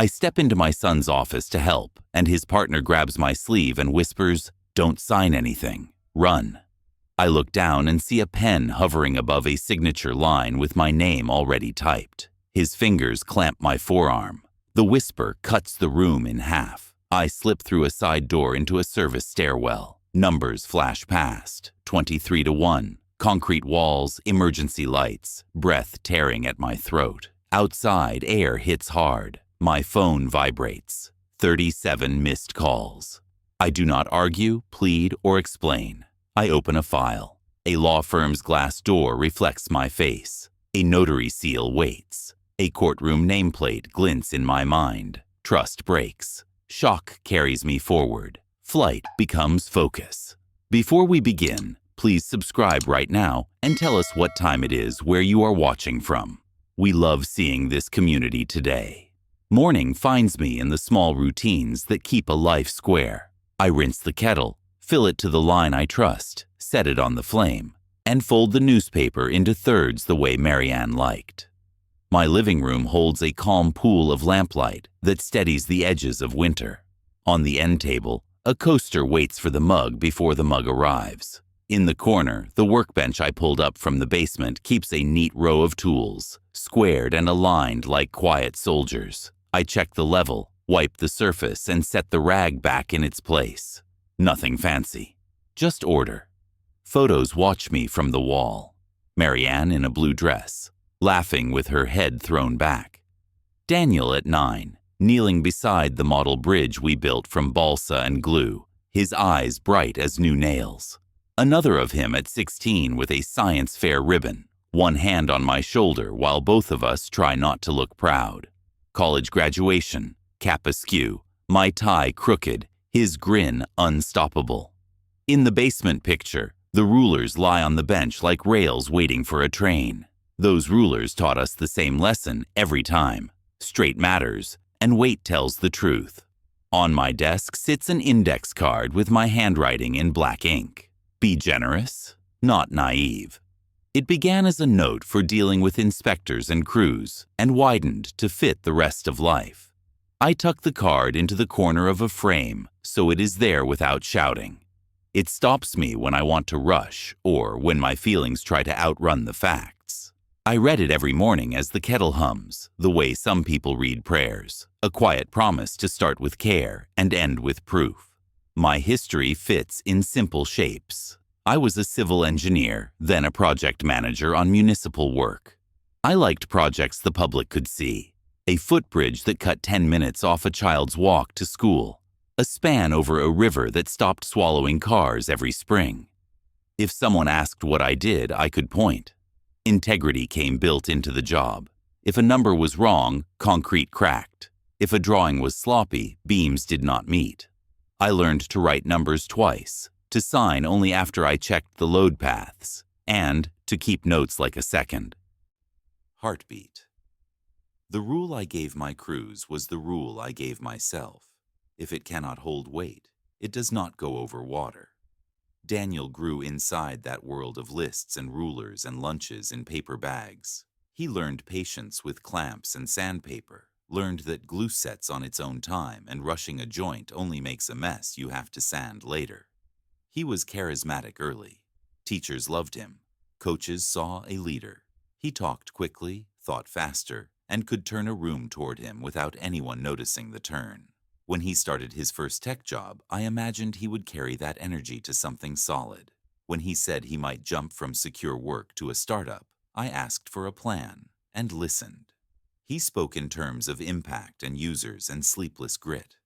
I step into my son's office to help, and his partner grabs my sleeve and whispers, "Don't sign anything. Run." I look down and see a pen hovering above a signature line with my name already typed. His fingers clamp my forearm. The whisper cuts the room in half. I slip through a side door into a service stairwell. Numbers flash past, 23 to 1. Concrete walls, emergency lights, breath tearing at my throat. Outside, air hits hard. My phone vibrates. 37 missed calls. I do not argue, plead, or explain. I open a file. A law firm's glass door reflects my face. A notary seal waits. A courtroom nameplate glints in my mind. Trust breaks. Shock carries me forward. Flight becomes focus. Before we begin, please subscribe right now and tell us what time it is where you are watching from. We love seeing this community today. Morning finds me in the small routines that keep a life square. I rinse the kettle, fill it to the line I trust, set it on the flame, and fold the newspaper into thirds the way Marianne liked. My living room holds a calm pool of lamplight that steadies the edges of winter. On the end table, a coaster waits for the mug before the mug arrives. In the corner, the workbench I pulled up from the basement keeps a neat row of tools, squared and aligned like quiet soldiers. I check the level, wipe the surface, and set the rag back in its place. Nothing fancy, just order. Photos watch me from the wall. Marianne in a blue dress, laughing with her head thrown back. Daniel at 9, kneeling beside the model bridge we built from balsa and glue, his eyes bright as new nails. Another of him at 16 with a science fair ribbon, one hand on my shoulder while both of us try not to look proud. College graduation, cap askew, my tie crooked, his grin unstoppable. In the basement picture, the rulers lie on the bench like rails waiting for a train. Those rulers taught us the same lesson every time. Straight matters, and weight tells the truth. On my desk sits an index card with my handwriting in black ink. Be generous, not naive. It began as a note for dealing with inspectors and crews, and widened to fit the rest of life. I tuck the card into the corner of a frame, so it is there without shouting. It stops me when I want to rush, or when my feelings try to outrun the facts. I read it every morning as the kettle hums, the way some people read prayers, a quiet promise to start with care and end with proof. My history fits in simple shapes. I was a civil engineer, then a project manager on municipal work. I liked projects the public could see. A footbridge that cut 10 minutes off a child's walk to school. A span over a river that stopped swallowing cars every spring. If someone asked what I did, I could point. Integrity came built into the job. If a number was wrong, concrete cracked. If a drawing was sloppy, beams did not meet. I learned to write numbers twice, to sign only after I checked the load paths, and to keep notes like a second. Heartbeat. The rule I gave my crews was the rule I gave myself. If it cannot hold weight, it does not go over water. Daniel grew inside that world of lists and rulers and lunches in paper bags. He learned patience with clamps and sandpaper. Learned that glue sets on its own time and rushing a joint only makes a mess you have to sand later. He was charismatic early. Teachers loved him. Coaches saw a leader. He talked quickly, thought faster, and could turn a room toward him without anyone noticing the turn. When he started his first tech job, I imagined he would carry that energy to something solid. When he said he might jump from secure work to a startup, I asked for a plan and listened. He spoke in terms of impact and users and sleepless grit.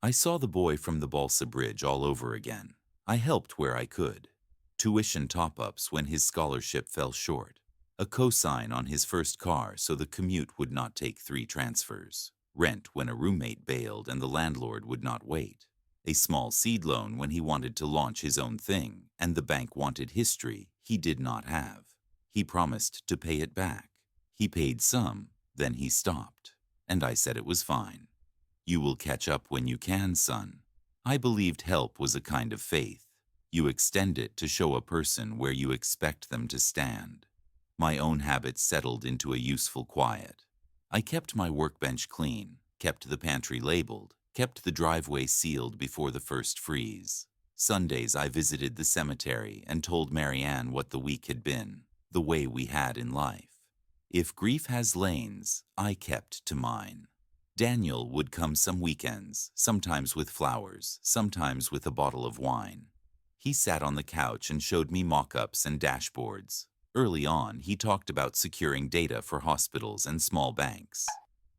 I saw the boy from the balsa bridge all over again. I helped where I could. Tuition top-ups when his scholarship fell short. A cosign on his first car so the commute would not take 3 transfers. Rent when a roommate bailed and the landlord would not wait. A small seed loan when he wanted to launch his own thing and the bank wanted history he did not have. He promised to pay it back. He paid some. Then he stopped, and I said it was fine. You will catch up when you can, son. I believed help was a kind of faith. You extend it to show a person where you expect them to stand. My own habits settled into a useful quiet. I kept my workbench clean, kept the pantry labeled, kept the driveway sealed before the first freeze. Sundays I visited the cemetery and told Marianne what the week had been, the way we had in life. If grief has lanes, I kept to mine. Daniel would come some weekends, sometimes with flowers, sometimes with a bottle of wine. He sat on the couch and showed me mock-ups and dashboards. Early on, he talked about securing data for hospitals and small banks.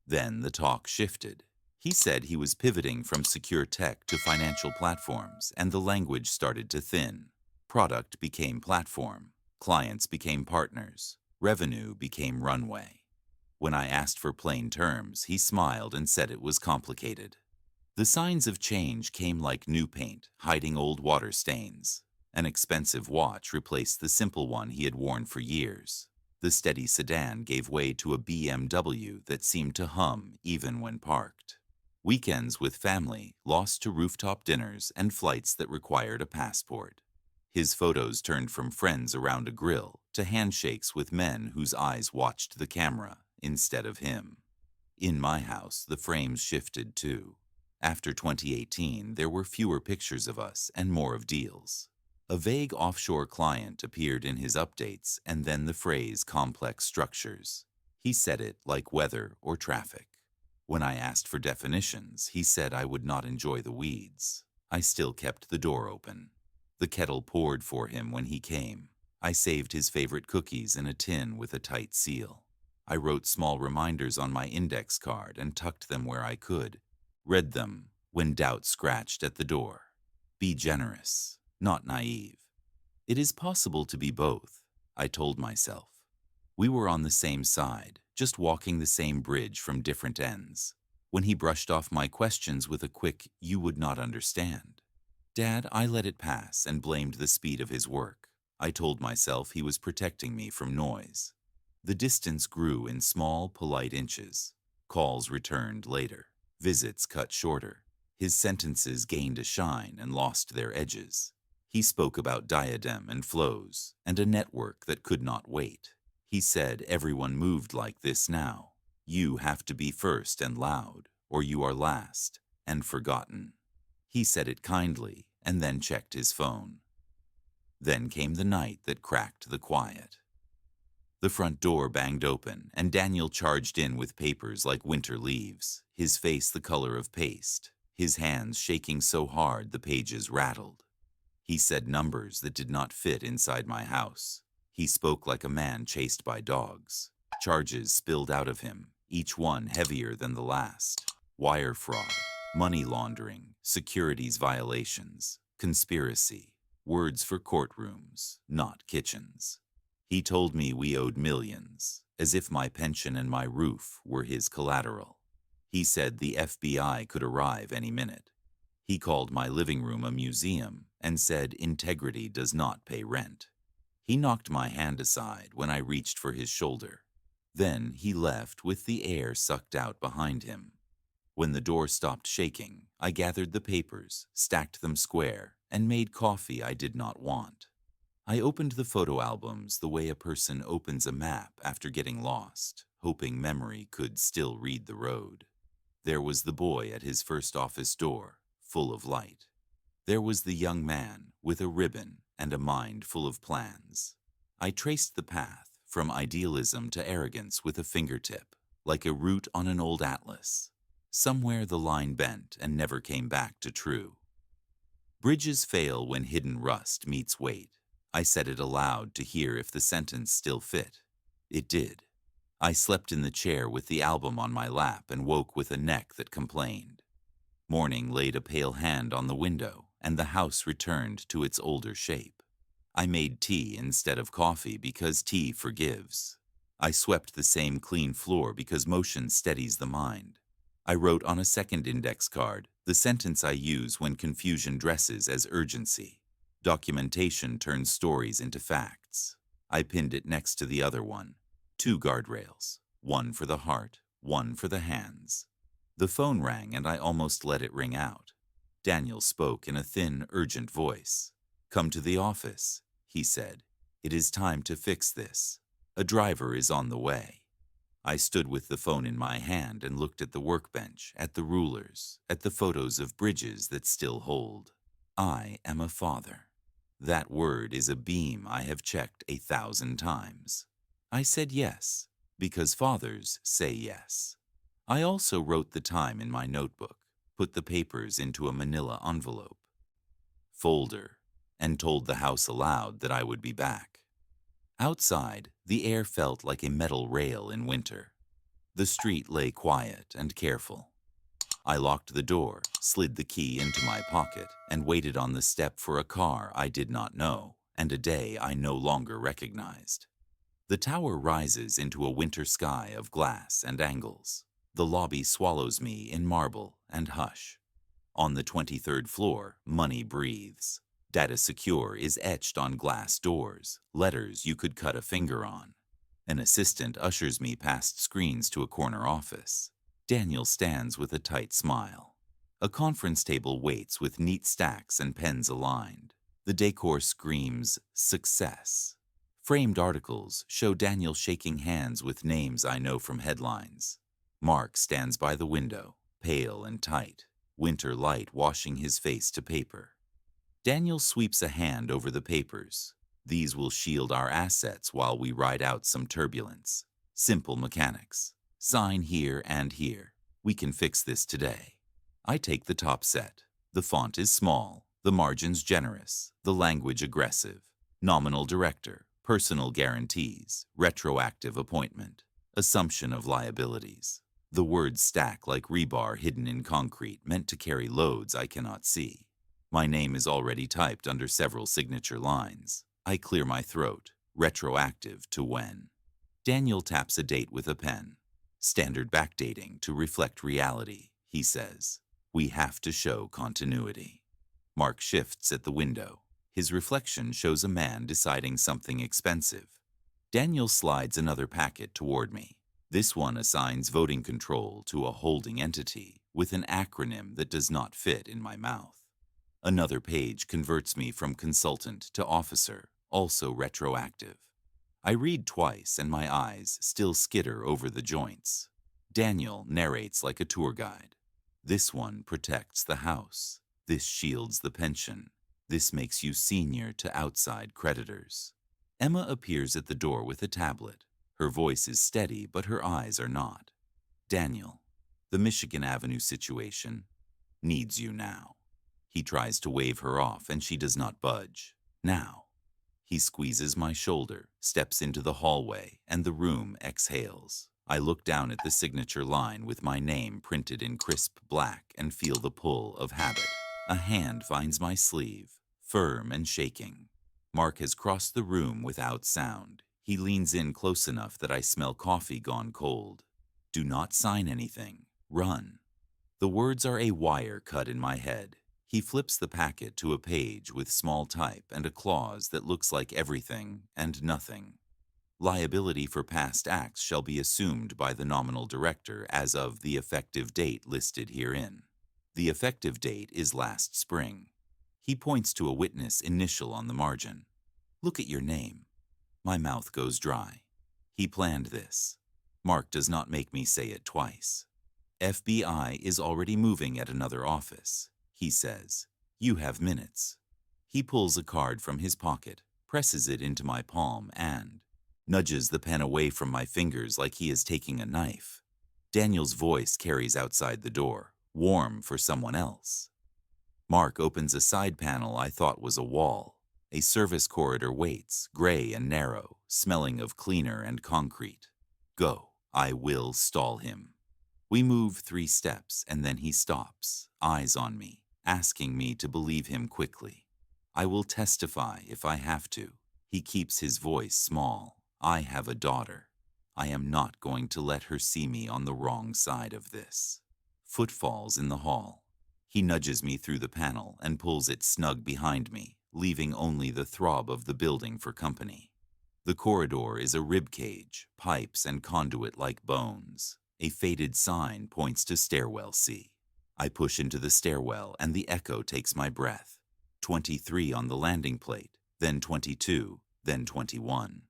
Then the talk shifted. He said he was pivoting from secure tech to financial platforms, and the language started to thin. Product became platform. Clients became partners. Revenue became runway. When I asked for plain terms, he smiled and said it was complicated. The signs of change came like new paint, hiding old water stains. An expensive watch replaced the simple one he had worn for years. The steady sedan gave way to a BMW that seemed to hum even when parked. Weekends with family lost to rooftop dinners and flights that required a passport. His photos turned from friends around a grill to handshakes with men whose eyes watched the camera instead of him. In my house, the frames shifted too. After 2018, there were fewer pictures of us and more of deals. A vague offshore client appeared in his updates, and then the phrase complex structures. He said it like weather or traffic. When I asked for definitions, he said I would not enjoy the weeds. I still kept the door open. The kettle poured for him when he came. I saved his favorite cookies in a tin with a tight seal. I wrote small reminders on my index card and tucked them where I could. Read them when doubt scratched at the door. Be generous, not naive. It is possible to be both, I told myself. We were on the same side, just walking the same bridge from different ends. When he brushed off my questions with a quick, "You would not understand." Dad, I let it pass and blamed the speed of his work. I told myself he was protecting me from noise. The distance grew in small, polite inches. Calls returned later. Visits cut shorter. His sentences gained a shine and lost their edges. He spoke about diadem and flows, and a network that could not wait. He said everyone moved like this now. You have to be first and loud, or you are last and forgotten. He said it kindly and then checked his phone. Then came the night that cracked the quiet. The front door banged open, and Daniel charged in with papers like winter leaves, his face the color of paste, his hands shaking so hard the pages rattled. He said numbers that did not fit inside my house. He spoke like a man chased by dogs. Charges spilled out of him, each one heavier than the last. Wire fraud, money laundering, securities violations, conspiracy, words for courtrooms, not kitchens. He told me we owed millions, as if my pension and my roof were his collateral. He said the FBI could arrive any minute. He called my living room a museum and said integrity does not pay rent. He knocked my hand aside when I reached for his shoulder. Then he left with the air sucked out behind him. When the door stopped shaking, I gathered the papers, stacked them square, and made coffee I did not want. I opened the photo albums the way a person opens a map after getting lost, hoping memory could still read the road. There was the boy at his first office door, full of light. There was the young man with a ribbon and a mind full of plans. I traced the path from idealism to arrogance with a fingertip, like a route on an old atlas. Somewhere the line bent and never came back to true. Bridges fail when hidden rust meets weight. I said it aloud to hear if the sentence still fit. It did. I slept in the chair with the album on my lap and woke with a neck that complained. Morning laid a pale hand on the window, and the house returned to its older shape. I made tea instead of coffee because tea forgives. I swept the same clean floor because motion steadies the mind. I wrote on a second index card the sentence I use when confusion dresses as urgency. Documentation turns stories into facts. I pinned it next to the other one. 2 guardrails, one for the heart, one for the hands. The phone rang and I almost let it ring out. Daniel spoke in a thin, urgent voice. "Come to the office," he said. "It is time to fix this. A driver is on the way." I stood with the phone in my hand and looked at the workbench, at the rulers, at the photos of bridges that still hold. I am a father. That word is a beam I have checked 1,000 times. I said yes, because fathers say yes. I also wrote the time in my notebook, put the papers into a manila envelope, folder, and told the house aloud that I would be back. Outside, the air felt like a metal rail in winter. The street lay quiet and careful. I locked the door, slid the key into my pocket, and waited on the step for a car I did not know and a day I no longer recognized. The tower rises into a winter sky of glass and angles. The lobby swallows me in marble and hush. On the 23rd floor, money breathes. Data secure is etched on glass doors, letters you could cut a finger on. An assistant ushers me past screens to a corner office. Daniel stands with a tight smile. A conference table waits with neat stacks and pens aligned. The decor screams success. Framed articles show Daniel shaking hands with names I know from headlines. Mark stands by the window, pale and tight, winter light washing his face to paper. Daniel sweeps a hand over the papers. These will shield our assets while we ride out some turbulence. Simple mechanics. Sign here and here. We can fix this today. I take the top set. The font is small, the margins generous, the language aggressive. Nominal director, personal guarantees, retroactive appointment, assumption of liabilities. The words stack like rebar hidden in concrete meant to carry loads I cannot see. My name is already typed under several signature lines. I clear my throat. Retroactive to when? Daniel taps a date with a pen. Standard backdating to reflect reality, he says. We have to show continuity. Mark shifts at the window. His reflection shows a man deciding something expensive. Daniel slides another packet toward me. This one assigns voting control to a holding entity with an acronym that does not fit in my mouth. Another page converts me from consultant to officer, also retroactive. I read twice and my eyes still skitter over the joints. Daniel narrates like a tour guide. This one protects the house. This shields the pension. This makes you senior to outside creditors. Emma appears at the door with a tablet. Her voice is steady, but her eyes are not. Daniel, the Michigan Avenue situation needs you now. He tries to wave her off and she does not budge. Now. He squeezes my shoulder, steps into the hallway, and the room exhales. I look down at the signature line with my name printed in crisp black and feel the pull of habit. A hand finds my sleeve, firm and shaking. Mark has crossed the room without sound. He leans in close enough that I smell coffee gone cold. Do not sign anything. Run. The words are a wire cut in my head. He flips the packet to a page with small type and a clause that looks like everything and nothing. Liability for past acts shall be assumed by the nominal director as of the effective date listed herein. The effective date is last spring. He points to a witness initial on the margin. Look at your name. My mouth goes dry. He planned this. Mark does not make me say it twice. FBI is already moving at another office. He says, you have minutes. He pulls a card from his pocket, presses it into my palm and nudges the pen away from my fingers like he is taking a knife. Daniel's voice carries outside the door, warm for someone else. Mark opens a side panel I thought was a wall. A service corridor waits, gray and narrow, smelling of cleaner and concrete. Go. I will stall him. We move 3 steps and then he stops, eyes on me, asking me to believe him quickly. I will testify if I have to. He keeps his voice small. I have a daughter. I am not going to let her see me on the wrong side of this. Footfalls in the hall. He nudges me through the panel and pulls it snug behind me, leaving only the throb of the building for company. The corridor is a rib cage, pipes and conduit like bones. A faded sign points to stairwell C. I push into the stairwell and the echo takes my breath. 23 on the landing plate, then 22, then 21.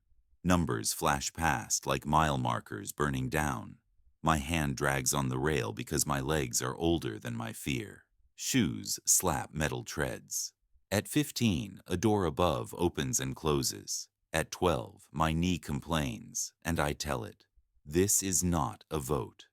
Numbers flash past like mile markers burning down. My hand drags on the rail because my legs are older than my fear. Shoes slap metal treads. At 15, a door above opens and closes. At 12, my knee complains, and I tell it, this is not a vote.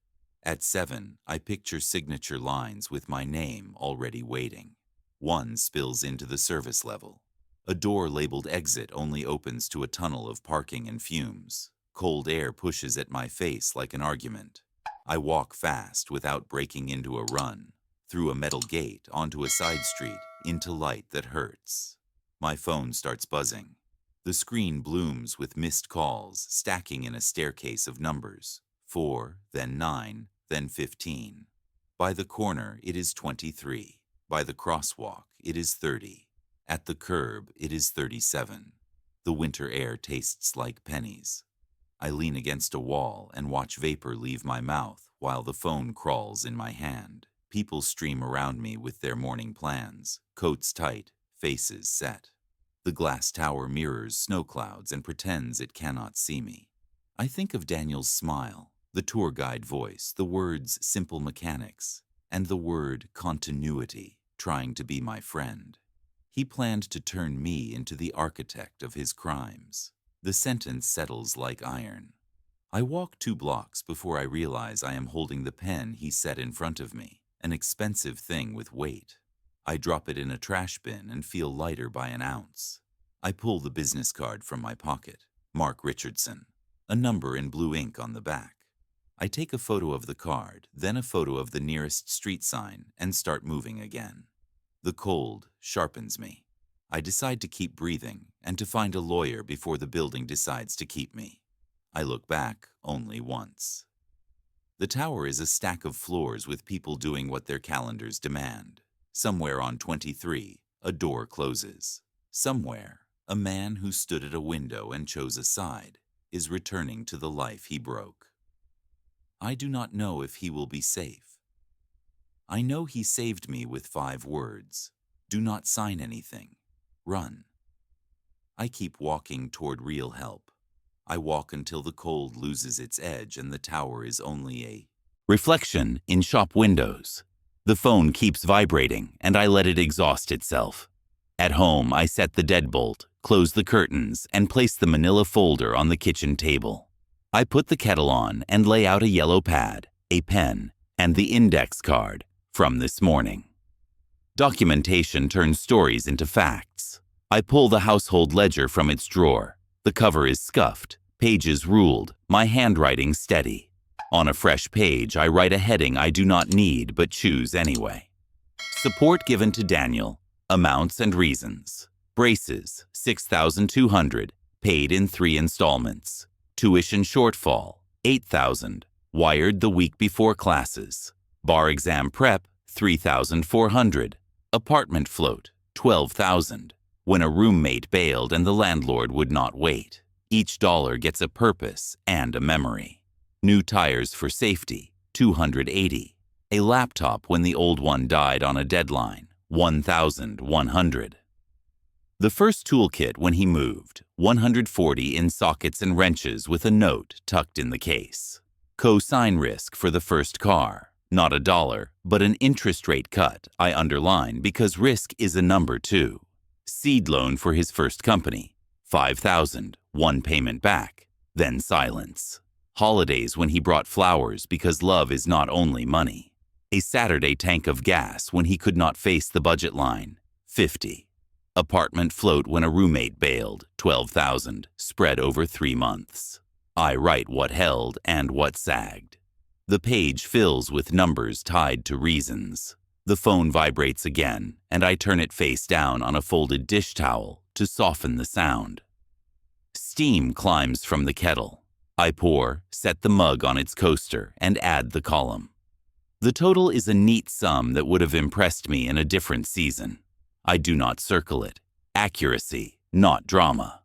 At 7, I picture signature lines with my name already waiting. One spills into the service level. A door labeled exit only opens to a tunnel of parking and fumes. Cold air pushes at my face like an argument. I walk fast without breaking into a run, through a metal gate, onto a side street, into light that hurts. My phone starts buzzing. The screen blooms with missed calls, stacking in a staircase of numbers. 4, then 9, then 15. By the corner, it is 23. By the crosswalk, it is 30. At the curb, it is 37. The winter air tastes like pennies. I lean against a wall and watch vapor leave my mouth while the phone crawls in my hand. People stream around me with their morning plans, coats tight, faces set. The glass tower mirrors snow clouds and pretends it cannot see me. I think of Daniel's smile, the tour guide voice, the words simple mechanics, and the word continuity trying to be my friend. He planned to turn me into the architect of his crimes. The sentence settles like iron. I walk 2 blocks before I realize I am holding the pen he set in front of me, an expensive thing with weight. I drop it in a trash bin and feel lighter by an ounce. I pull the business card from my pocket, Mark Richardson, a number in blue ink on the back. I take a photo of the card, then a photo of the nearest street sign, and start moving again. The cold sharpens me. I decide to keep breathing and to find a lawyer before the building decides to keep me. I look back only once. The tower is a stack of floors with people doing what their calendars demand. Somewhere on 23, a door closes. Somewhere, a man who stood at a window and chose a side is returning to the life he broke. I do not know if he will be safe. I know he saved me with 5 words. Do not sign anything. Run. I keep walking toward real help. I walk until the cold loses its edge and the tower is only a reflection in shop windows. The phone keeps vibrating and I let it exhaust itself. At home, I set the deadbolt, close the curtains, and place the manila folder on the kitchen table. I put the kettle on and lay out a yellow pad, a pen, and the index card from this morning. Documentation turns stories into facts. I pull the household ledger from its drawer. The cover is scuffed, pages ruled, my handwriting steady. On a fresh page, I write a heading I do not need but choose anyway. Support given to Daniel, amounts and reasons. Braces, $6,200, paid in 3 installments. Tuition shortfall, $8,000, wired the week before classes. Bar exam prep, $3,400. Apartment float, $12,000. When a roommate bailed and the landlord would not wait. Each dollar gets a purpose and a memory. New tires for safety, $280. A laptop when the old one died on a deadline, $1,100. The first toolkit when he moved, $140 in sockets and wrenches with a note tucked in the case. Co-sign risk for the first car, not $1, but an interest rate cut, I underline because risk is a number too. Seed loan for his first company, $5,000, 1 payment back, then silence. Holidays when he brought flowers because love is not only money. A Saturday tank of gas when he could not face the budget line, $50. Apartment float when a roommate bailed, $12,000, spread over 3 months. I write what held and what sagged. The page fills with numbers tied to reasons. The phone vibrates again, and I turn it face down on a folded dish towel to soften the sound. Steam climbs from the kettle. I pour, set the mug on its coaster, and add the column. The total is a neat sum that would have impressed me in a different season. I do not circle it. Accuracy, not drama.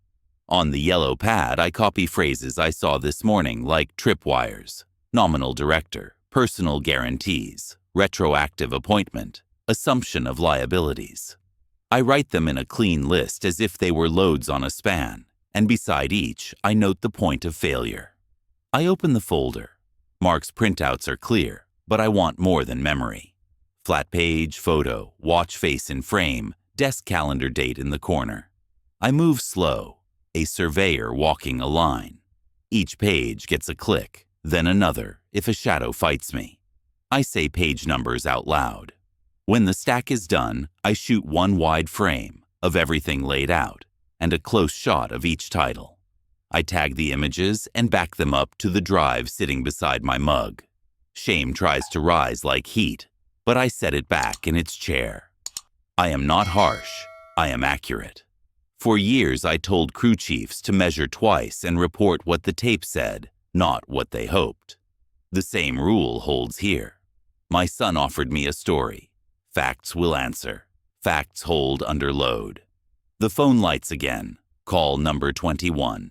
On the yellow pad, I copy phrases I saw this morning like tripwires, nominal director, personal guarantees, retroactive appointment, assumption of liabilities. I write them in a clean list as if they were loads on a span, and beside each, I note the point of failure. I open the folder. Mark's printouts are clear, but I want more than memory. Flat page, photo, watch face in frame, desk calendar date in the corner. I move slow, a surveyor walking a line. Each page gets a click, then another if a shadow fights me. I say page numbers out loud. When the stack is done, I shoot one wide frame of everything laid out and a close shot of each title. I tag the images and back them up to the drive sitting beside my mug. Shame tries to rise like heat, but I set it back in its chair. I am not harsh, I am accurate. For years I told crew chiefs to measure twice and report what the tape said, not what they hoped. The same rule holds here. My son offered me a story. Facts will answer. Facts hold under load. The phone lights again. Call number 21.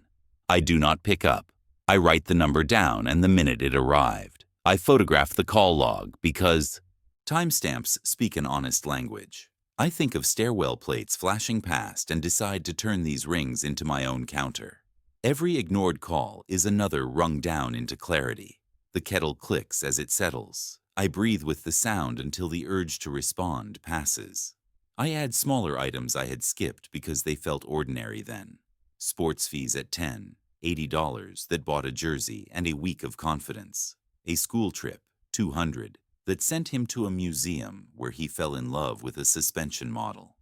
I do not pick up. I write the number down and the minute it arrived. I photograph the call log because timestamps speak an honest language. I think of stairwell plates flashing past and decide to turn these rings into my own counter. Every ignored call is another rung down into clarity. The kettle clicks as it settles. I breathe with the sound until the urge to respond passes. I add smaller items I had skipped because they felt ordinary then. Sports fees at $10, $80 that bought a jersey and a week of confidence. A school trip, $200, that sent him to a museum where he fell in love with a suspension model.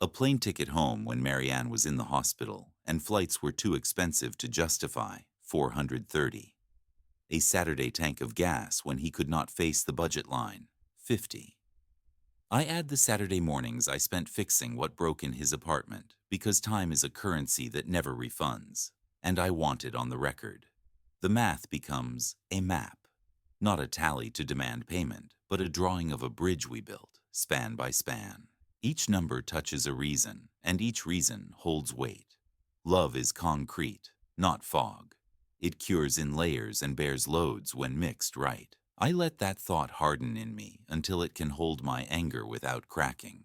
A plane ticket home when Marianne was in the hospital and flights were too expensive to justify, $430. A Saturday tank of gas when he could not face the budget line, $50. I add the Saturday mornings I spent fixing what broke in his apartment because time is a currency that never refunds, and I want it on the record. The math becomes a map, not a tally to demand payment, but a drawing of a bridge we built, span by span. Each number touches a reason, and each reason holds weight. Love is concrete, not fog. It cures in layers and bears loads when mixed right. I let that thought harden in me until it can hold my anger without cracking.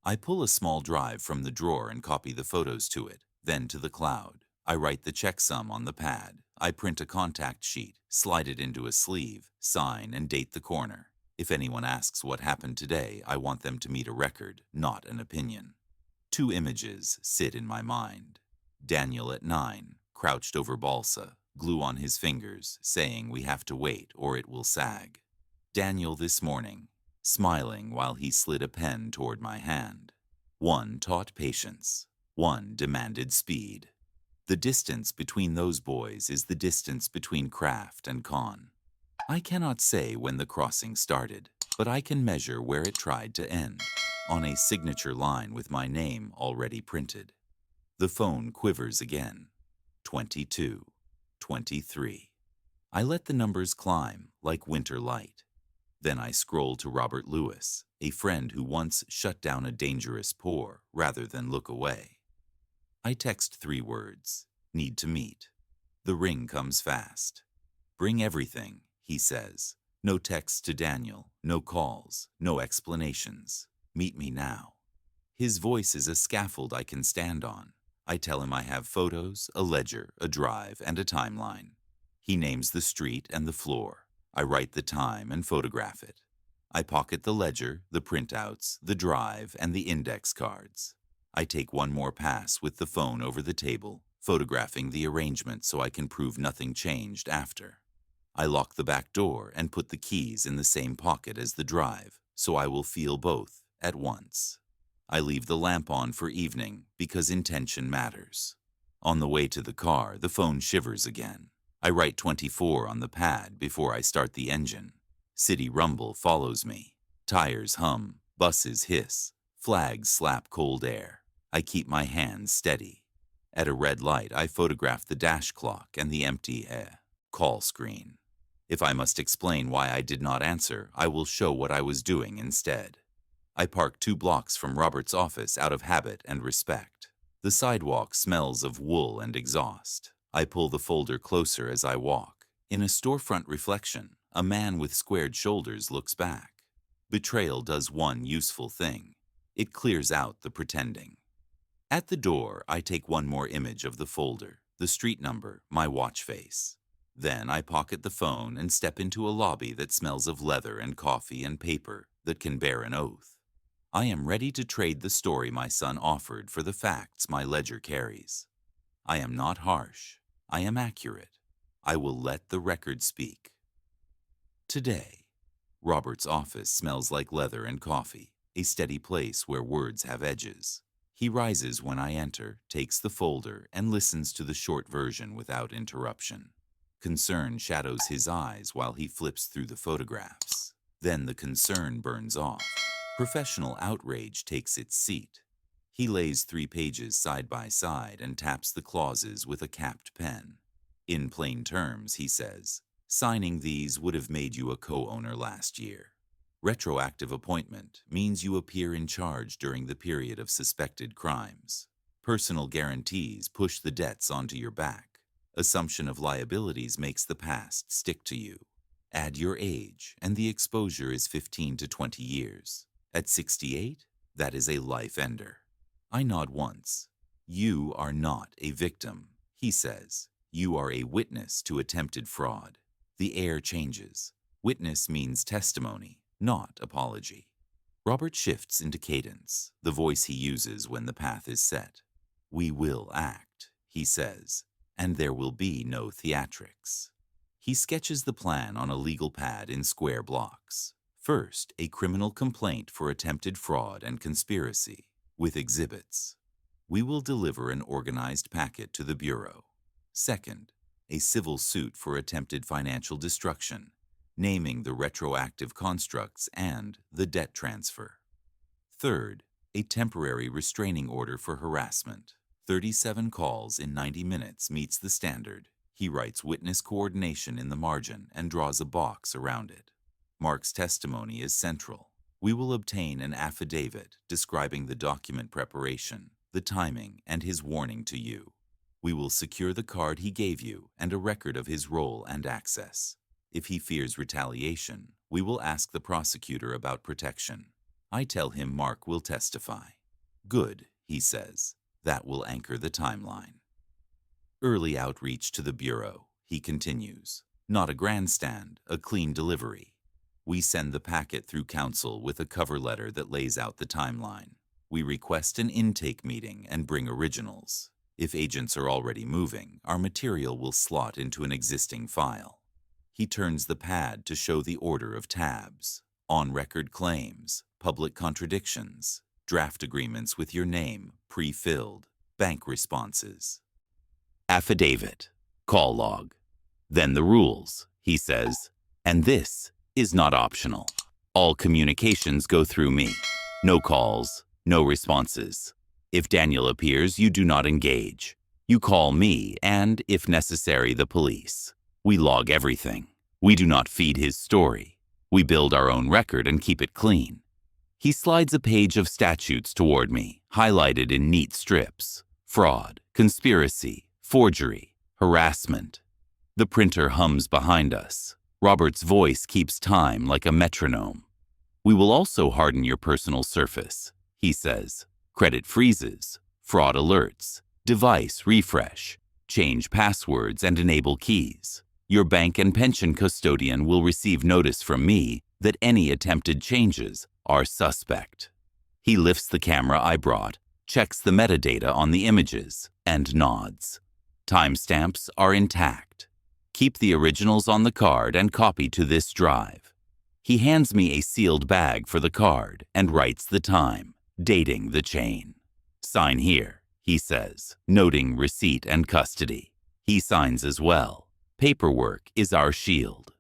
I pull a small drive from the drawer and copy the photos to it, then to the cloud. I write the checksum on the pad. I print a contact sheet, slide it into a sleeve, sign and date the corner. If anyone asks what happened today, I want them to meet a record, not an opinion. 2 images sit in my mind. Daniel at 9. Crouched over balsa, glue on his fingers, saying we have to wait or it will sag. Daniel this morning, smiling while he slid a pen toward my hand. One taught patience, one demanded speed. The distance between those boys is the distance between craft and con. I cannot say when the crossing started, but I can measure where it tried to end, on a signature line with my name already printed. The phone quivers again. 22, 23. I let the numbers climb like winter light. Then I scroll to Robert Lewis, a friend who once shut down a dangerous pour rather than look away. I text 3 words, need to meet. The ring comes fast. Bring everything, he says. No texts to Daniel, no calls, no explanations. Meet me now. His voice is a scaffold I can stand on. I tell him I have photos, a ledger, a drive, and a timeline. He names the street and the floor. I write the time and photograph it. I pocket the ledger, the printouts, the drive, and the index cards. I take one more pass with the phone over the table, photographing the arrangement so I can prove nothing changed after. I lock the back door and put the keys in the same pocket as the drive, so I will feel both at once. I leave the lamp on for evening because intention matters. On the way to the car, the phone shivers again. I write 24 on the pad before I start the engine. City rumble follows me. Tires hum, buses hiss, flags slap cold air. I keep my hands steady. At a red light, I photograph the dash clock and the empty call screen. If I must explain why I did not answer, I will show what I was doing instead. I park 2 blocks from Robert's office out of habit and respect. The sidewalk smells of wool and exhaust. I pull the folder closer as I walk. In a storefront reflection, a man with squared shoulders looks back. Betrayal does one useful thing. It clears out the pretending. At the door, I take one more image of the folder, the street number, my watch face. Then I pocket the phone and step into a lobby that smells of leather and coffee and paper that can bear an oath. I am ready to trade the story my son offered for the facts my ledger carries. I am not harsh. I am accurate. I will let the record speak. Today, Robert's office smells like leather and coffee, a steady place where words have edges. He rises when I enter, takes the folder, and listens to the short version without interruption. Concern shadows his eyes while he flips through the photographs. Then the concern burns off. Professional outrage takes its seat. He lays 3 pages side by side and taps the clauses with a capped pen. In plain terms, he says, signing these would have made you a co-owner last year. Retroactive appointment means you appear in charge during the period of suspected crimes. Personal guarantees push the debts onto your back. Assumption of liabilities makes the past stick to you. Add your age, and the exposure is 15 to 20 years. At 68, that is a life ender. I nod once. You are not a victim, he says. You are a witness to attempted fraud. The air changes. Witness means testimony, not apology. Robert shifts into cadence, the voice he uses when the path is set. We will act, he says, and there will be no theatrics. He sketches the plan on a legal pad in square blocks. First, a criminal complaint for attempted fraud and conspiracy, with exhibits. We will deliver an organized packet to the Bureau. Second, a civil suit for attempted financial destruction, naming the retroactive constructs and the debt transfer. Third, a temporary restraining order for harassment. 37 calls in 90 minutes meets the standard. He writes witness coordination in the margin and draws a box around it. Mark's testimony is central. We will obtain an affidavit describing the document preparation, the timing, and his warning to you. We will secure the card he gave you and a record of his role and access. If he fears retaliation, we will ask the prosecutor about protection. I tell him Mark will testify. Good, he says. That will anchor the timeline. Early outreach to the Bureau, he continues. Not a grandstand, a clean delivery. We send the packet through counsel with a cover letter that lays out the timeline. We request an intake meeting and bring originals. If agents are already moving, our material will slot into an existing file. He turns the pad to show the order of tabs. On-record claims, public contradictions, draft agreements with your name, pre-filled, bank responses. Affidavit, call log. Then the rules, he says, and this is not optional. All communications go through me. No calls, no responses. If Daniel appears, you do not engage. You call me and, if necessary, the police. We log everything. We do not feed his story. We build our own record and keep it clean. He slides a page of statutes toward me, highlighted in neat strips. Fraud, conspiracy, forgery, harassment. The printer hums behind us. Robert's voice keeps time like a metronome. We will also harden your personal surface, he says. Credit freezes, fraud alerts, device refresh, change passwords and enable keys. Your bank and pension custodian will receive notice from me that any attempted changes are suspect. He lifts the camera I brought, checks the metadata on the images, and nods. Timestamps are intact. Keep the originals on the card and copy to this drive. He hands me a sealed bag for the card and writes the time, dating the chain. Sign here, he says, noting receipt and custody. He signs as well. Paperwork is our shield.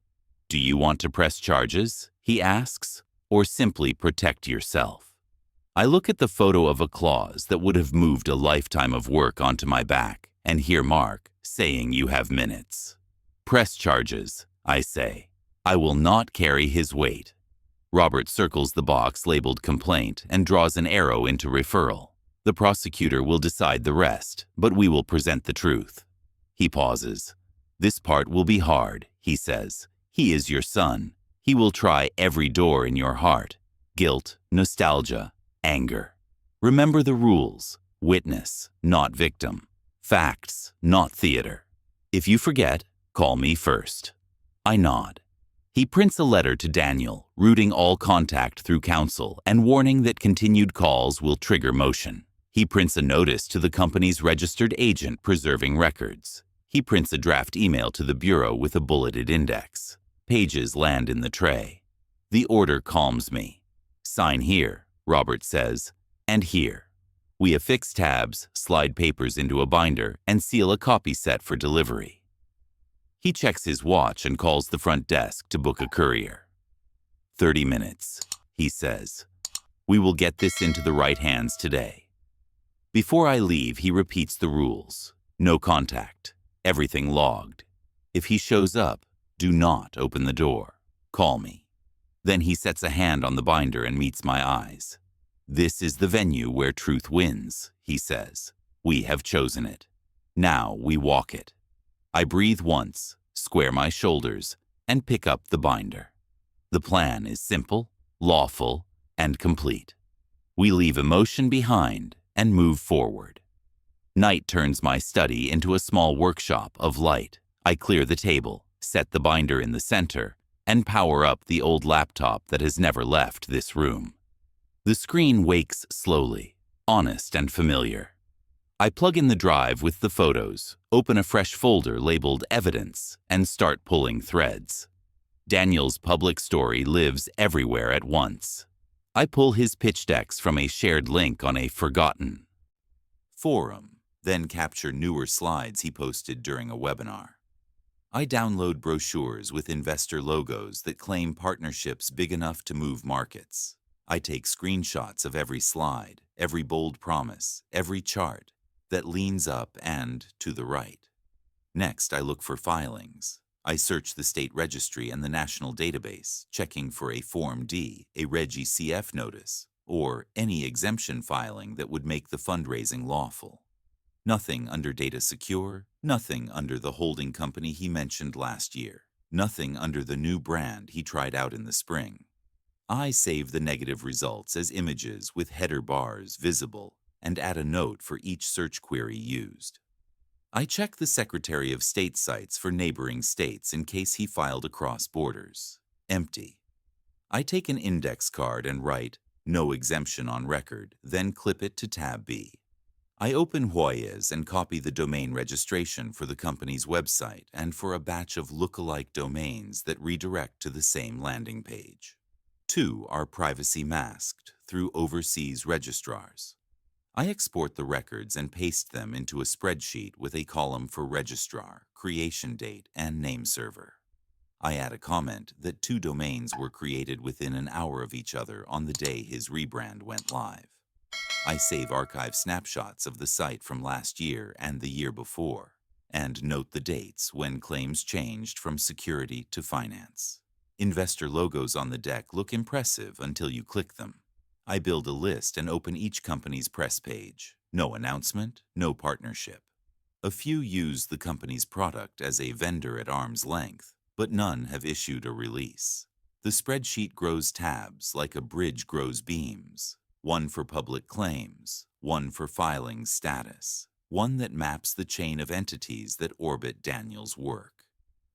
Do you want to press charges, he asks, or simply protect yourself? I look at the photo of a clause that would have moved a lifetime of work onto my back and hear Mark saying you have minutes. Press charges, I say. I will not carry his weight. Robert circles the box labeled complaint and draws an arrow into referral. The prosecutor will decide the rest, but we will present the truth. He pauses. This part will be hard, he says. He is your son. He will try every door in your heart. Guilt, nostalgia, anger. Remember the rules. Witness, not victim. Facts, not theater. If you forget, call me first. I nod. He prints a letter to Daniel, routing all contact through counsel and warning that continued calls will trigger motion. He prints a notice to the company's registered agent preserving records. He prints a draft email to the bureau with a bulleted index. Pages land in the tray. The order calms me. Sign here, Robert says, and here. We affix tabs, slide papers into a binder, and seal a copy set for delivery. He checks his watch and calls the front desk to book a courier. 30 minutes, he says. We will get this into the right hands today. Before I leave, he repeats the rules. No contact. Everything logged. If he shows up, do not open the door. Call me. Then he sets a hand on the binder and meets my eyes. This is the venue where truth wins, he says. We have chosen it. Now we walk it. I breathe once, square my shoulders, and pick up the binder. The plan is simple, lawful, and complete. We leave emotion behind and move forward. Night turns my study into a small workshop of light. I clear the table, set the binder in the center, and power up the old laptop that has never left this room. The screen wakes slowly, honest and familiar. I plug in the drive with the photos, open a fresh folder labeled Evidence, and start pulling threads. Daniel's public story lives everywhere at once. I pull his pitch decks from a shared link on a forgotten forum, then capture newer slides he posted during a webinar. I download brochures with investor logos that claim partnerships big enough to move markets. I take screenshots of every slide, every bold promise, every chart that leans up and to the right. Next, I look for filings. I search the state registry and the national database, checking for a Form D, a Reg ECF notice, or any exemption filing that would make the fundraising lawful. Nothing under Data Secure, nothing under the holding company he mentioned last year, nothing under the new brand he tried out in the spring. I save the negative results as images with header bars visible and add a note for each search query used. I check the Secretary of State sites for neighboring states in case he filed across borders. Empty. I take an index card and write, "No exemption on record," then clip it to tab B. I open Hoyas and copy the domain registration for the company's website and for a batch of look-alike domains that redirect to the same landing page. 2 are privacy masked through overseas registrars. I export the records and paste them into a spreadsheet with a column for registrar, creation date, and name server. I add a comment that 2 domains were created within an hour of each other on the day his rebrand went live. I save archive snapshots of the site from last year and the year before, and note the dates when claims changed from security to finance. Investor logos on the deck look impressive until you click them. I build a list and open each company's press page. No announcement, no partnership. A few use the company's product as a vendor at arm's length, but none have issued a release. The spreadsheet grows tabs like a bridge grows beams. One for public claims, one for filing status, one that maps the chain of entities that orbit Daniel's work.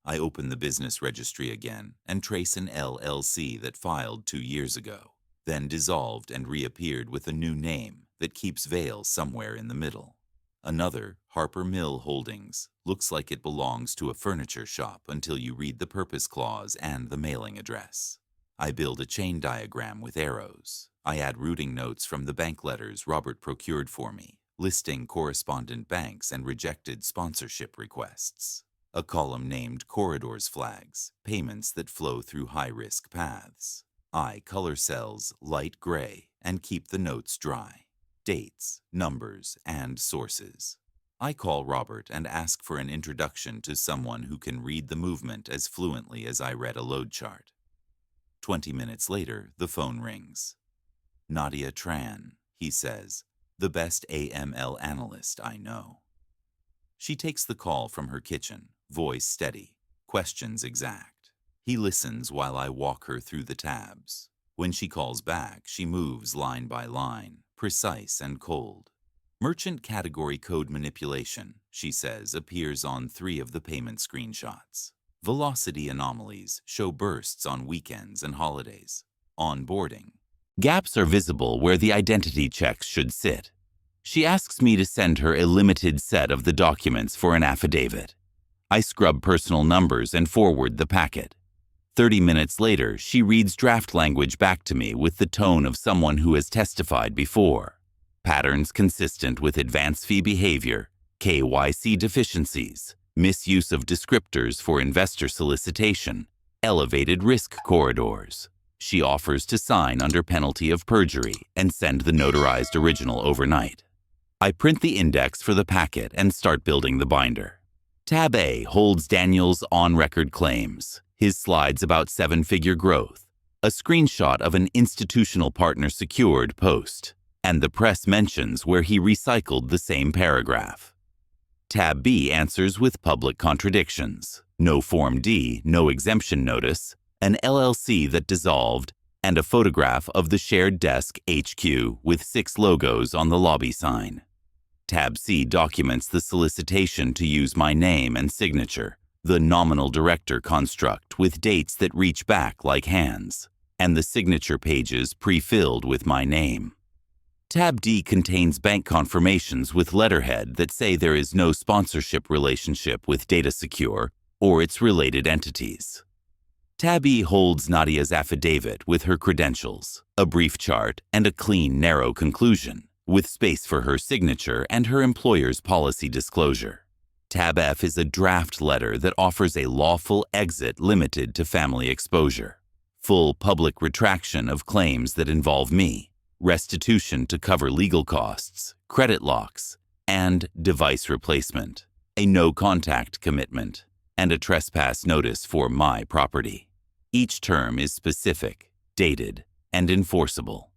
I open the business registry again and trace an LLC that filed 2 years ago, then dissolved and reappeared with a new name that keeps Vail somewhere in the middle. Another, Harper Mill Holdings, looks like it belongs to a furniture shop until you read the purpose clause and the mailing address. I build a chain diagram with arrows. I add routing notes from the bank letters Robert procured for me, listing correspondent banks and rejected sponsorship requests. A column named Corridors Flags, payments that flow through high-risk paths. I color cells light gray and keep the notes dry. Dates, numbers, and sources. I call Robert and ask for an introduction to someone who can read the movement as fluently as I read a load chart. 20 minutes later, the phone rings. "Nadia Tran," he says, "the best AML analyst I know." She takes the call from her kitchen, voice steady, questions exact. He listens while I walk her through the tabs. When she calls back, she moves line by line, precise and cold. Merchant category code manipulation, she says, appears on 3 of the payment screenshots. Velocity anomalies show bursts on weekends and holidays. Onboarding. Gaps are visible where the identity checks should sit. She asks me to send her a limited set of the documents for an affidavit. I scrub personal numbers and forward the packet. 30 minutes later, she reads draft language back to me with the tone of someone who has testified before. Patterns consistent with advance fee behavior, KYC deficiencies, misuse of descriptors for investor solicitation, elevated risk corridors. She offers to sign under penalty of perjury and send the notarized original overnight. I print the index for the packet and start building the binder. Tab A holds Daniel's on-record claims, his slides about 7-figure growth, a screenshot of an institutional partner secured post, and the press mentions where he recycled the same paragraph. Tab B answers with public contradictions, no Form D, no exemption notice, an LLC that dissolved, and a photograph of the shared desk HQ with 6 logos on the lobby sign. Tab C documents the solicitation to use my name and signature, the nominal director construct with dates that reach back like hands, and the signature pages pre-filled with my name. Tab D contains bank confirmations with letterhead that say there is no sponsorship relationship with DataSecure or its related entities. Tab E holds Nadia's affidavit with her credentials, a brief chart, and a clean, narrow conclusion, with space for her signature and her employer's policy disclosure. Tab F is a draft letter that offers a lawful exit limited to family exposure, full public retraction of claims that involve me, restitution to cover legal costs, credit locks, and device replacement, a no-contact commitment, and a trespass notice for my property. Each term is specific, dated, and enforceable.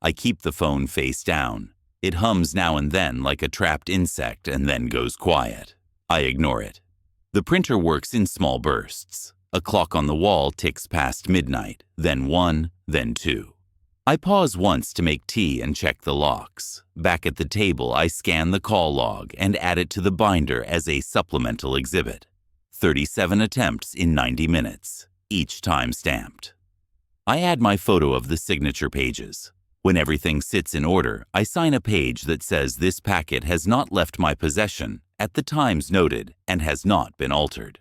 I keep the phone face down. It hums now and then like a trapped insect and then goes quiet. I ignore it. The printer works in small bursts. A clock on the wall ticks past midnight, then 1, then 2. I pause once to make tea and check the locks. Back at the table, I scan the call log and add it to the binder as a supplemental exhibit. 37 attempts in 90 minutes, each time stamped. I add my photo of the signature pages. When everything sits in order, I sign a page that says this packet has not left my possession at the times noted and has not been altered.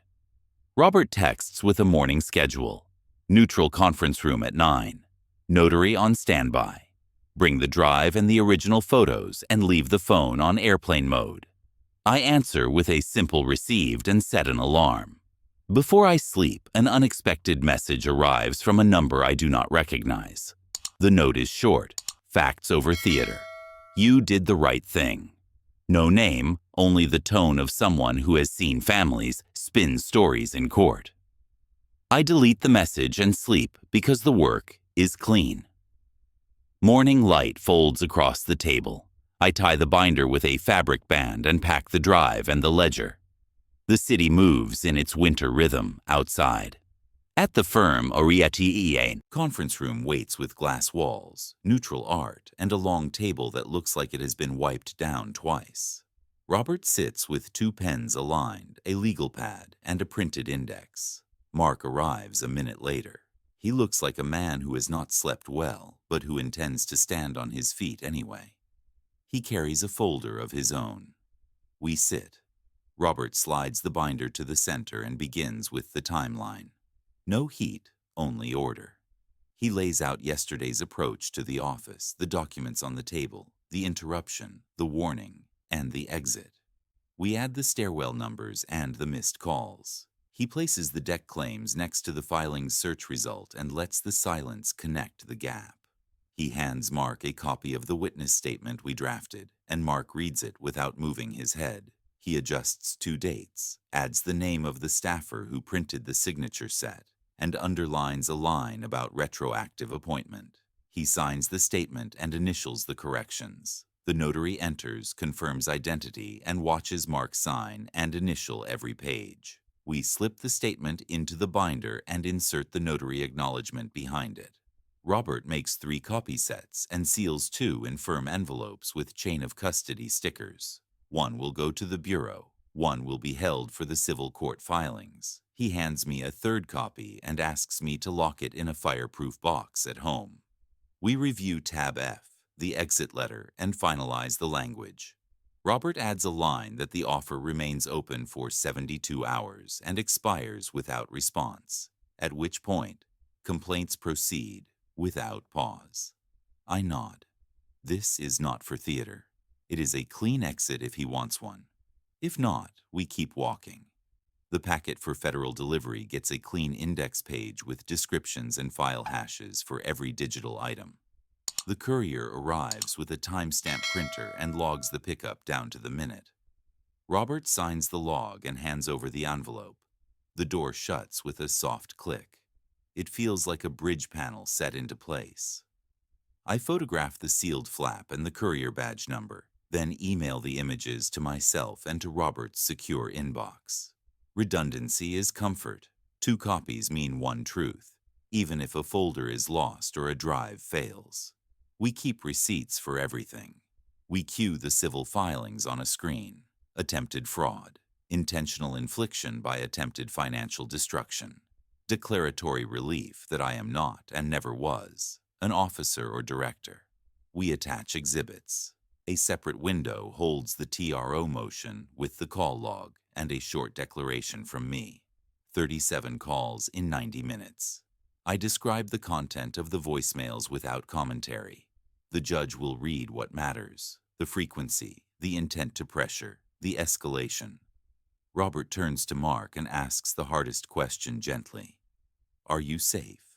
Robert texts with a morning schedule. Neutral conference room at 9. Notary on standby. Bring the drive and the original photos and leave the phone on airplane mode. I answer with a simple received and set an alarm. Before I sleep, an unexpected message arrives from a number I do not recognize. The note is short, facts over theater. You did the right thing. No name, only the tone of someone who has seen families spin stories in court. I delete the message and sleep because the work is clean. Morning light folds across the table. I tie the binder with a fabric band and pack the drive and the ledger. The city moves in its winter rhythm outside. At the firm, Orieti conference room waits with glass walls, neutral art, and a long table that looks like it has been wiped down twice. Robert sits with 2 pens aligned, a legal pad, and a printed index. Mark arrives a minute later. He looks like a man who has not slept well, but who intends to stand on his feet anyway. He carries a folder of his own. We sit. Robert slides the binder to the center and begins with the timeline. No heat, only order. He lays out yesterday's approach to the office, the documents on the table, the interruption, the warning, and the exit. We add the stairwell numbers and the missed calls. He places the deck claims next to the filing's search result and lets the silence connect the gap. He hands Mark a copy of the witness statement we drafted, and Mark reads it without moving his head. He adjusts 2 dates, adds the name of the staffer who printed the signature set, and underlines a line about retroactive appointment. He signs the statement and initials the corrections. The notary enters, confirms identity, and watches Mark sign and initial every page. We slip the statement into the binder and insert the notary acknowledgement behind it. Robert makes 3 copy sets and seals 2 in firm envelopes with chain of custody stickers. One will go to the bureau. One will be held for the civil court filings. He hands me a 3rd copy and asks me to lock it in a fireproof box at home. We review tab F, the exit letter, and finalize the language. Robert adds a line that the offer remains open for 72 hours and expires without response, at which point complaints proceed without pause. I nod. This is not for theater. It is a clean exit if he wants one. If not, we keep walking. The packet for federal delivery gets a clean index page with descriptions and file hashes for every digital item. The courier arrives with a timestamp printer and logs the pickup down to the minute. Robert signs the log and hands over the envelope. The door shuts with a soft click. It feels like a bridge panel set into place. I photograph the sealed flap and the courier badge number, then email the images to myself and to Robert's secure inbox. Redundancy is comfort. 2 copies mean 1 truth, even if a folder is lost or a drive fails. We keep receipts for everything. We cue the civil filings on a screen. Attempted fraud, intentional infliction by attempted financial destruction, declaratory relief that I am not and never was an officer or director. We attach exhibits. A separate window holds the TRO motion with the call log and a short declaration from me. 37 calls in 90 minutes. I describe the content of the voicemails without commentary. The judge will read what matters: the frequency, the intent to pressure, the escalation. Robert turns to Mark and asks the hardest question gently. Are you safe?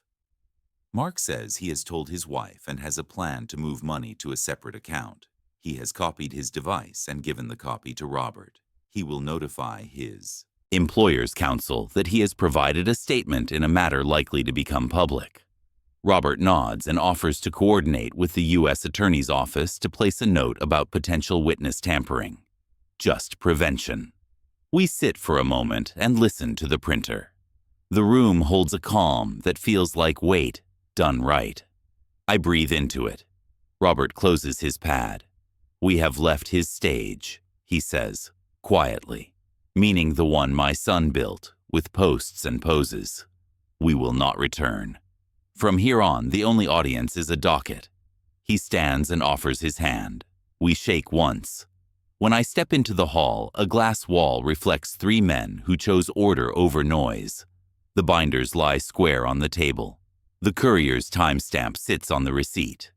Mark says he has told his wife and has a plan to move money to a separate account. He has copied his device and given the copy to Robert. He will notify his employer's counsel that he has provided a statement in a matter likely to become public. Robert nods and offers to coordinate with the U.S. Attorney's Office to place a note about potential witness tampering. Just prevention. We sit for a moment and listen to the printer. The room holds a calm that feels like weight done right. I breathe into it. Robert closes his pad. We have left his stage, he says, quietly, meaning the one my son built, with posts and poses. We will not return. From here on, the only audience is a docket. He stands and offers his hand. We shake once. When I step into the hall, a glass wall reflects 3 men who chose order over noise. The binders lie square on the table. The courier's timestamp sits on the receipt.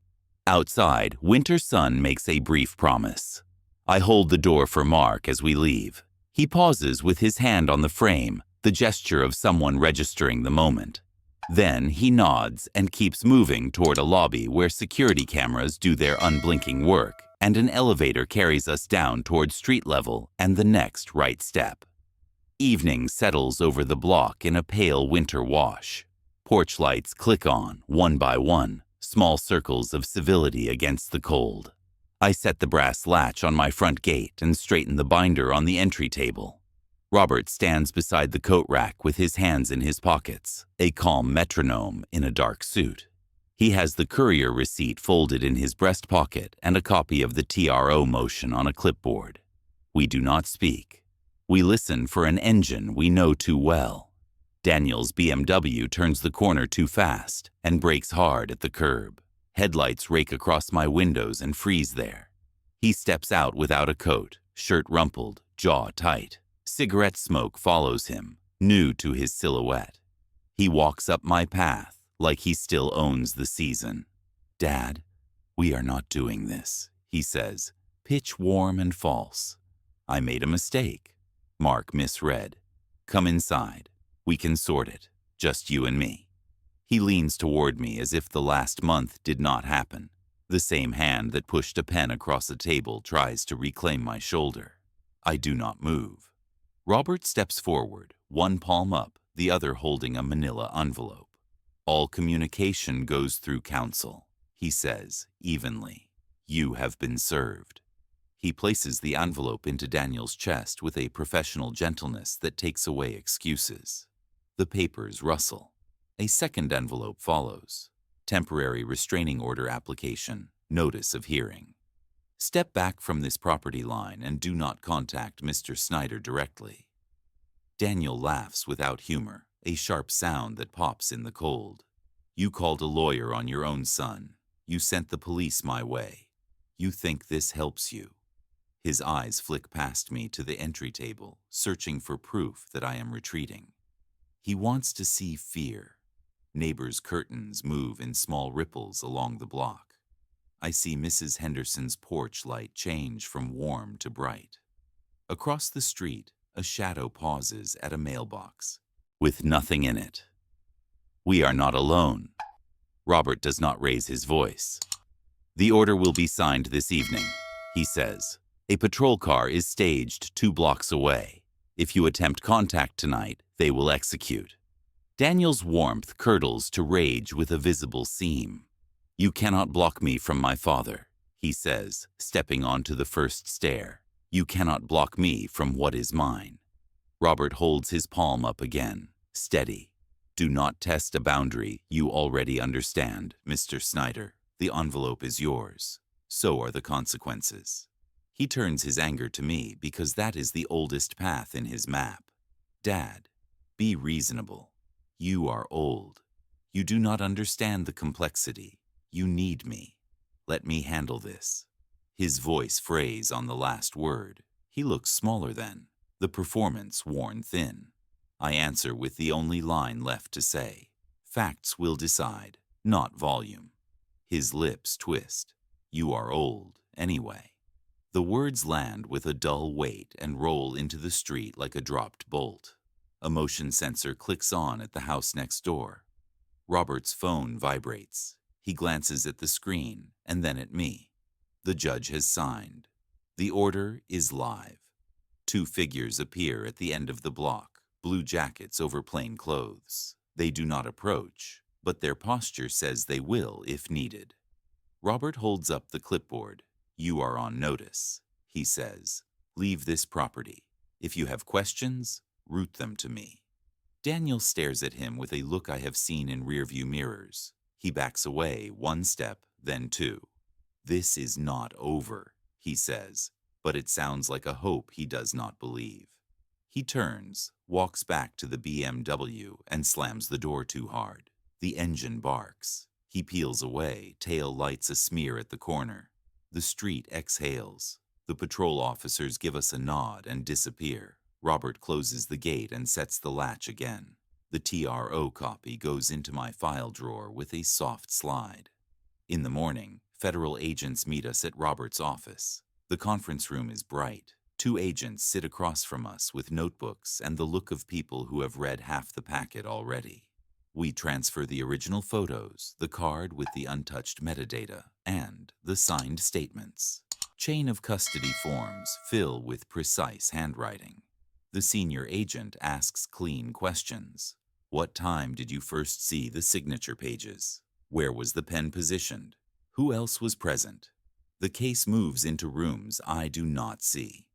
Outside, winter sun makes a brief promise. I hold the door for Mark as we leave. He pauses with his hand on the frame, the gesture of someone registering the moment. Then he nods and keeps moving toward a lobby where security cameras do their unblinking work, and an elevator carries us down toward street level and the next right step. Evening settles over the block in a pale winter wash. Porch lights click on, one by one, small circles of civility against the cold. I set the brass latch on my front gate and straighten the binder on the entry table. Robert stands beside the coat rack with his hands in his pockets, a calm metronome in a dark suit. He has the courier receipt folded in his breast pocket and a copy of the TRO motion on a clipboard. We do not speak. We listen for an engine we know too well. Daniel's BMW turns the corner too fast and brakes hard at the curb. Headlights rake across my windows and freeze there. He steps out without a coat, shirt rumpled, jaw tight. Cigarette smoke follows him, new to his silhouette. He walks up my path like he still owns the season. Dad, we are not doing this, he says, pitch warm and false. I made a mistake. Mark misread. Come inside. We can sort it, just you and me. He leans toward me as if the last month did not happen. The same hand that pushed a pen across the table tries to reclaim my shoulder. I do not move. Robert steps forward, one palm up, the other holding a manila envelope. All communication goes through counsel, he says, evenly. You have been served. He places the envelope into Daniel's chest with a professional gentleness that takes away excuses. The papers rustle. A second envelope follows. Temporary restraining order application. Notice of hearing. Step back from this property line and do not contact Mr. Snyder directly. Daniel laughs without humor, a sharp sound that pops in the cold. You called a lawyer on your own son. You sent the police my way. You think this helps you? His eyes flick past me to the entry table, searching for proof that I am retreating. He wants to see fear. Neighbors' curtains move in small ripples along the block. I see Mrs. Henderson's porch light change from warm to bright. Across the street, a shadow pauses at a mailbox, with nothing in it. We are not alone. Robert does not raise his voice. The order will be signed this evening, he says. A patrol car is staged 2 blocks away. If you attempt contact tonight, they will execute. Daniel's warmth curdles to rage with a visible seam. You cannot block me from my father, he says, stepping onto the first stair. You cannot block me from what is mine. Robert holds his palm up again, steady. Do not test a boundary you already understand, Mr. Snyder. The envelope is yours. So are the consequences. He turns his anger to me because that is the oldest path in his map. Dad, be reasonable. You are old. You do not understand the complexity. You need me. Let me handle this. His voice frays on the last word. He looks smaller then, the performance worn thin. I answer with the only line left to say. Facts will decide, not volume. His lips twist. You are old, anyway. The words land with a dull weight and roll into the street like a dropped bolt. A motion sensor clicks on at the house next door. Robert's phone vibrates. He glances at the screen and then at me. The judge has signed. The order is live. 2 figures appear at the end of the block, blue jackets over plain clothes. They do not approach, but their posture says they will if needed. Robert holds up the clipboard. You are on notice, he says. Leave this property. If you have questions, route them to me. Daniel stares at him with a look I have seen in rearview mirrors. He backs away 1 step, then 2. This is not over, he says, but it sounds like a hope he does not believe. He turns, walks back to the BMW, and slams the door too hard. The engine barks. He peels away, tail lights a smear at the corner. The street exhales. The patrol officers give us a nod and disappear. Robert closes the gate and sets the latch again. The TRO copy goes into my file drawer with a soft slide. In the morning, federal agents meet us at Robert's office. The conference room is bright. 2 agents sit across from us with notebooks and the look of people who have read half the packet already. We transfer the original photos, the card with the untouched metadata, and the signed statements. Chain of custody forms fill with precise handwriting. The senior agent asks clean questions. What time did you first see the signature pages? Where was the pen positioned? Who else was present? The case moves into rooms I do not see.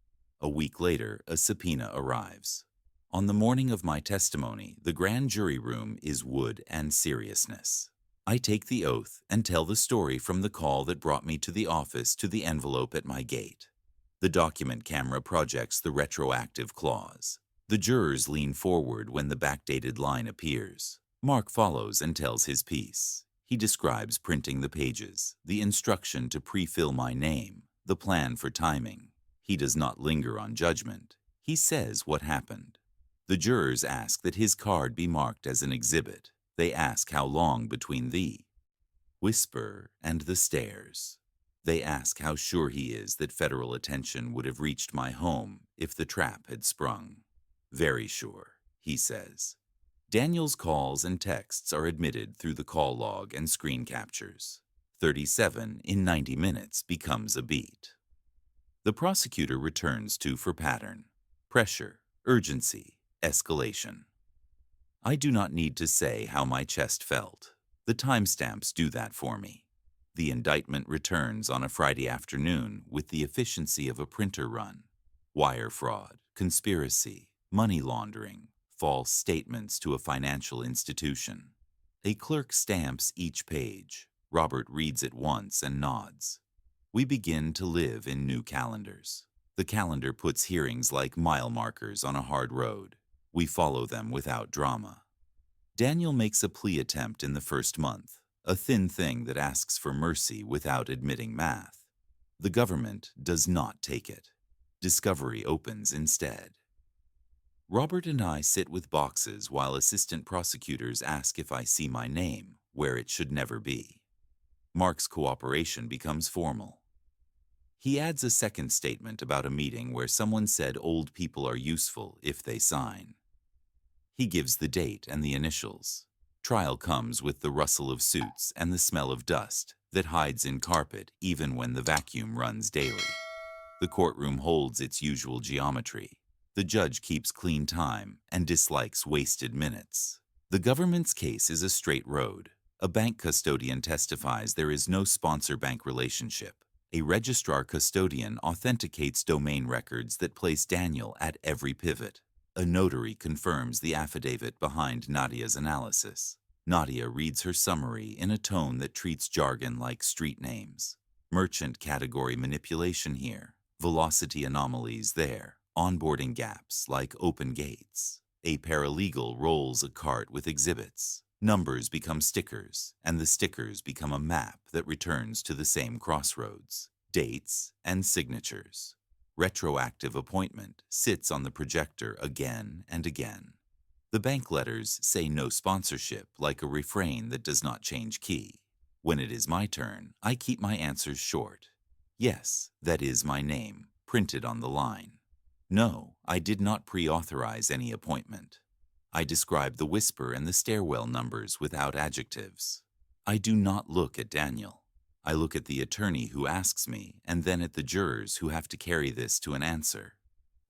A week later, a subpoena arrives. On the morning of my testimony, the grand jury room is wood and seriousness. I take the oath and tell the story from the call that brought me to the office to the envelope at my gate. The document camera projects the retroactive clause. The jurors lean forward when the backdated line appears. Mark follows and tells his piece. He describes printing the pages, the instruction to pre-fill my name, the plan for timing. He does not linger on judgment. He says what happened. The jurors ask that his card be marked as an exhibit. They ask how long between the whisper and the stairs. They ask how sure he is that federal attention would have reached my home if the trap had sprung. Very sure, he says. Daniel's calls and texts are admitted through the call log and screen captures. 37 in 90 minutes becomes a beat. The prosecutor returns to for pattern, pressure, urgency, escalation. I do not need to say how my chest felt. The timestamps do that for me. The indictment returns on a Friday afternoon with the efficiency of a printer run. Wire fraud, conspiracy, money laundering, false statements to a financial institution. A clerk stamps each page. Robert reads it once and nods. We begin to live in new calendars. The calendar puts hearings like mile markers on a hard road. We follow them without drama. Daniel makes a plea attempt in the first month, a thin thing that asks for mercy without admitting math. The government does not take it. Discovery opens instead. Robert and I sit with boxes while assistant prosecutors ask if I see my name where it should never be. Mark's cooperation becomes formal. He adds a second statement about a meeting where someone said old people are useful if they sign. He gives the date and the initials. Trial comes with the rustle of suits and the smell of dust that hides in carpet even when the vacuum runs daily. The courtroom holds its usual geometry. The judge keeps clean time and dislikes wasted minutes. The government's case is a straight road. A bank custodian testifies there is no sponsor-bank relationship. A registrar custodian authenticates domain records that place Daniel at every pivot. A notary confirms the affidavit behind Nadia's analysis. Nadia reads her summary in a tone that treats jargon like street names. Merchant category manipulation here, velocity anomalies there, onboarding gaps like open gates. A paralegal rolls a cart with exhibits. Numbers become stickers, and the stickers become a map that returns to the same crossroads. Dates and signatures. Retroactive appointment sits on the projector again and again. The bank letters say no sponsorship like a refrain that does not change key. When it is my turn, I keep my answers short. Yes, that is my name, printed on the line. No, I did not pre-authorize any appointment. I describe the whisper and the stairwell numbers without adjectives. I do not look at Daniel. I look at the attorney who asks me, and then at the jurors who have to carry this to an answer.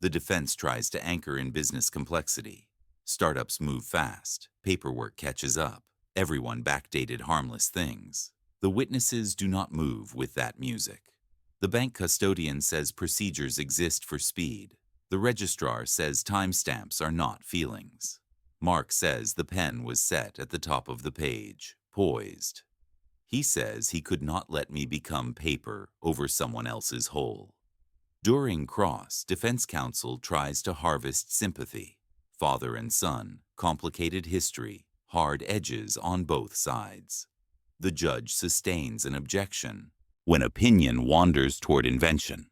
The defense tries to anchor in business complexity. Startups move fast. Paperwork catches up. Everyone backdated harmless things. The witnesses do not move with that music. The bank custodian says procedures exist for speed. The registrar says timestamps are not feelings. Mark says the pen was set at the top of the page, poised. He says he could not let me become paper over someone else's whole. During cross, defense counsel tries to harvest sympathy. Father and son, complicated history, hard edges on both sides. The judge sustains an objection when opinion wanders toward invention.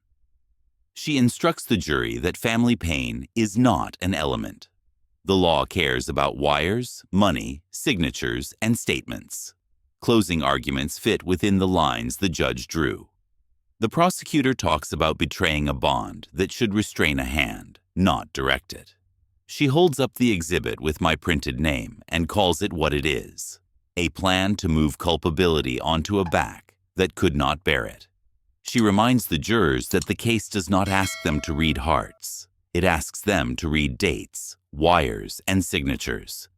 She instructs the jury that family pain is not an element. The law cares about wires, money, signatures, and statements. Closing arguments fit within the lines the judge drew. The prosecutor talks about betraying a bond that should restrain a hand, not direct it. She holds up the exhibit with my printed name and calls it what it is: a plan to move culpability onto a back that could not bear it. She reminds the jurors that the case does not ask them to read hearts. It asks them to read dates, wires, and signatures.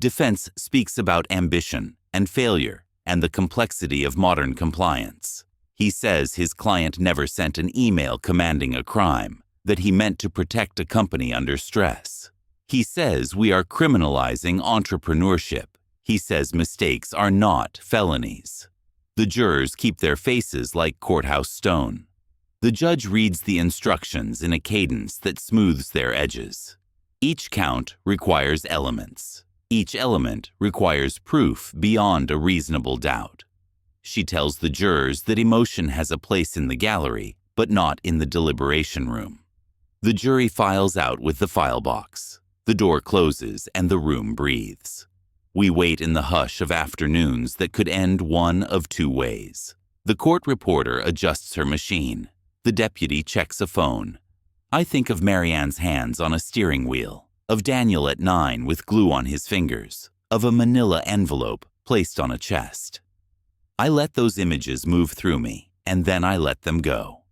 Defense speaks about ambition and failure and the complexity of modern compliance. He says his client never sent an email commanding a crime, that he meant to protect a company under stress. He says we are criminalizing entrepreneurship. He says mistakes are not felonies. The jurors keep their faces like courthouse stone. The judge reads the instructions in a cadence that smooths their edges. Each count requires elements. Each element requires proof beyond a reasonable doubt. She tells the jurors that emotion has a place in the gallery, but not in the deliberation room. The jury files out with the file box. The door closes and the room breathes. We wait in the hush of afternoons that could end one of two ways. The court reporter adjusts her machine. The deputy checks a phone. I think of Marianne's hands on a steering wheel, of Daniel at 9 with glue on his fingers, of a manila envelope placed on a chest. I let those images move through me, and then I let them go.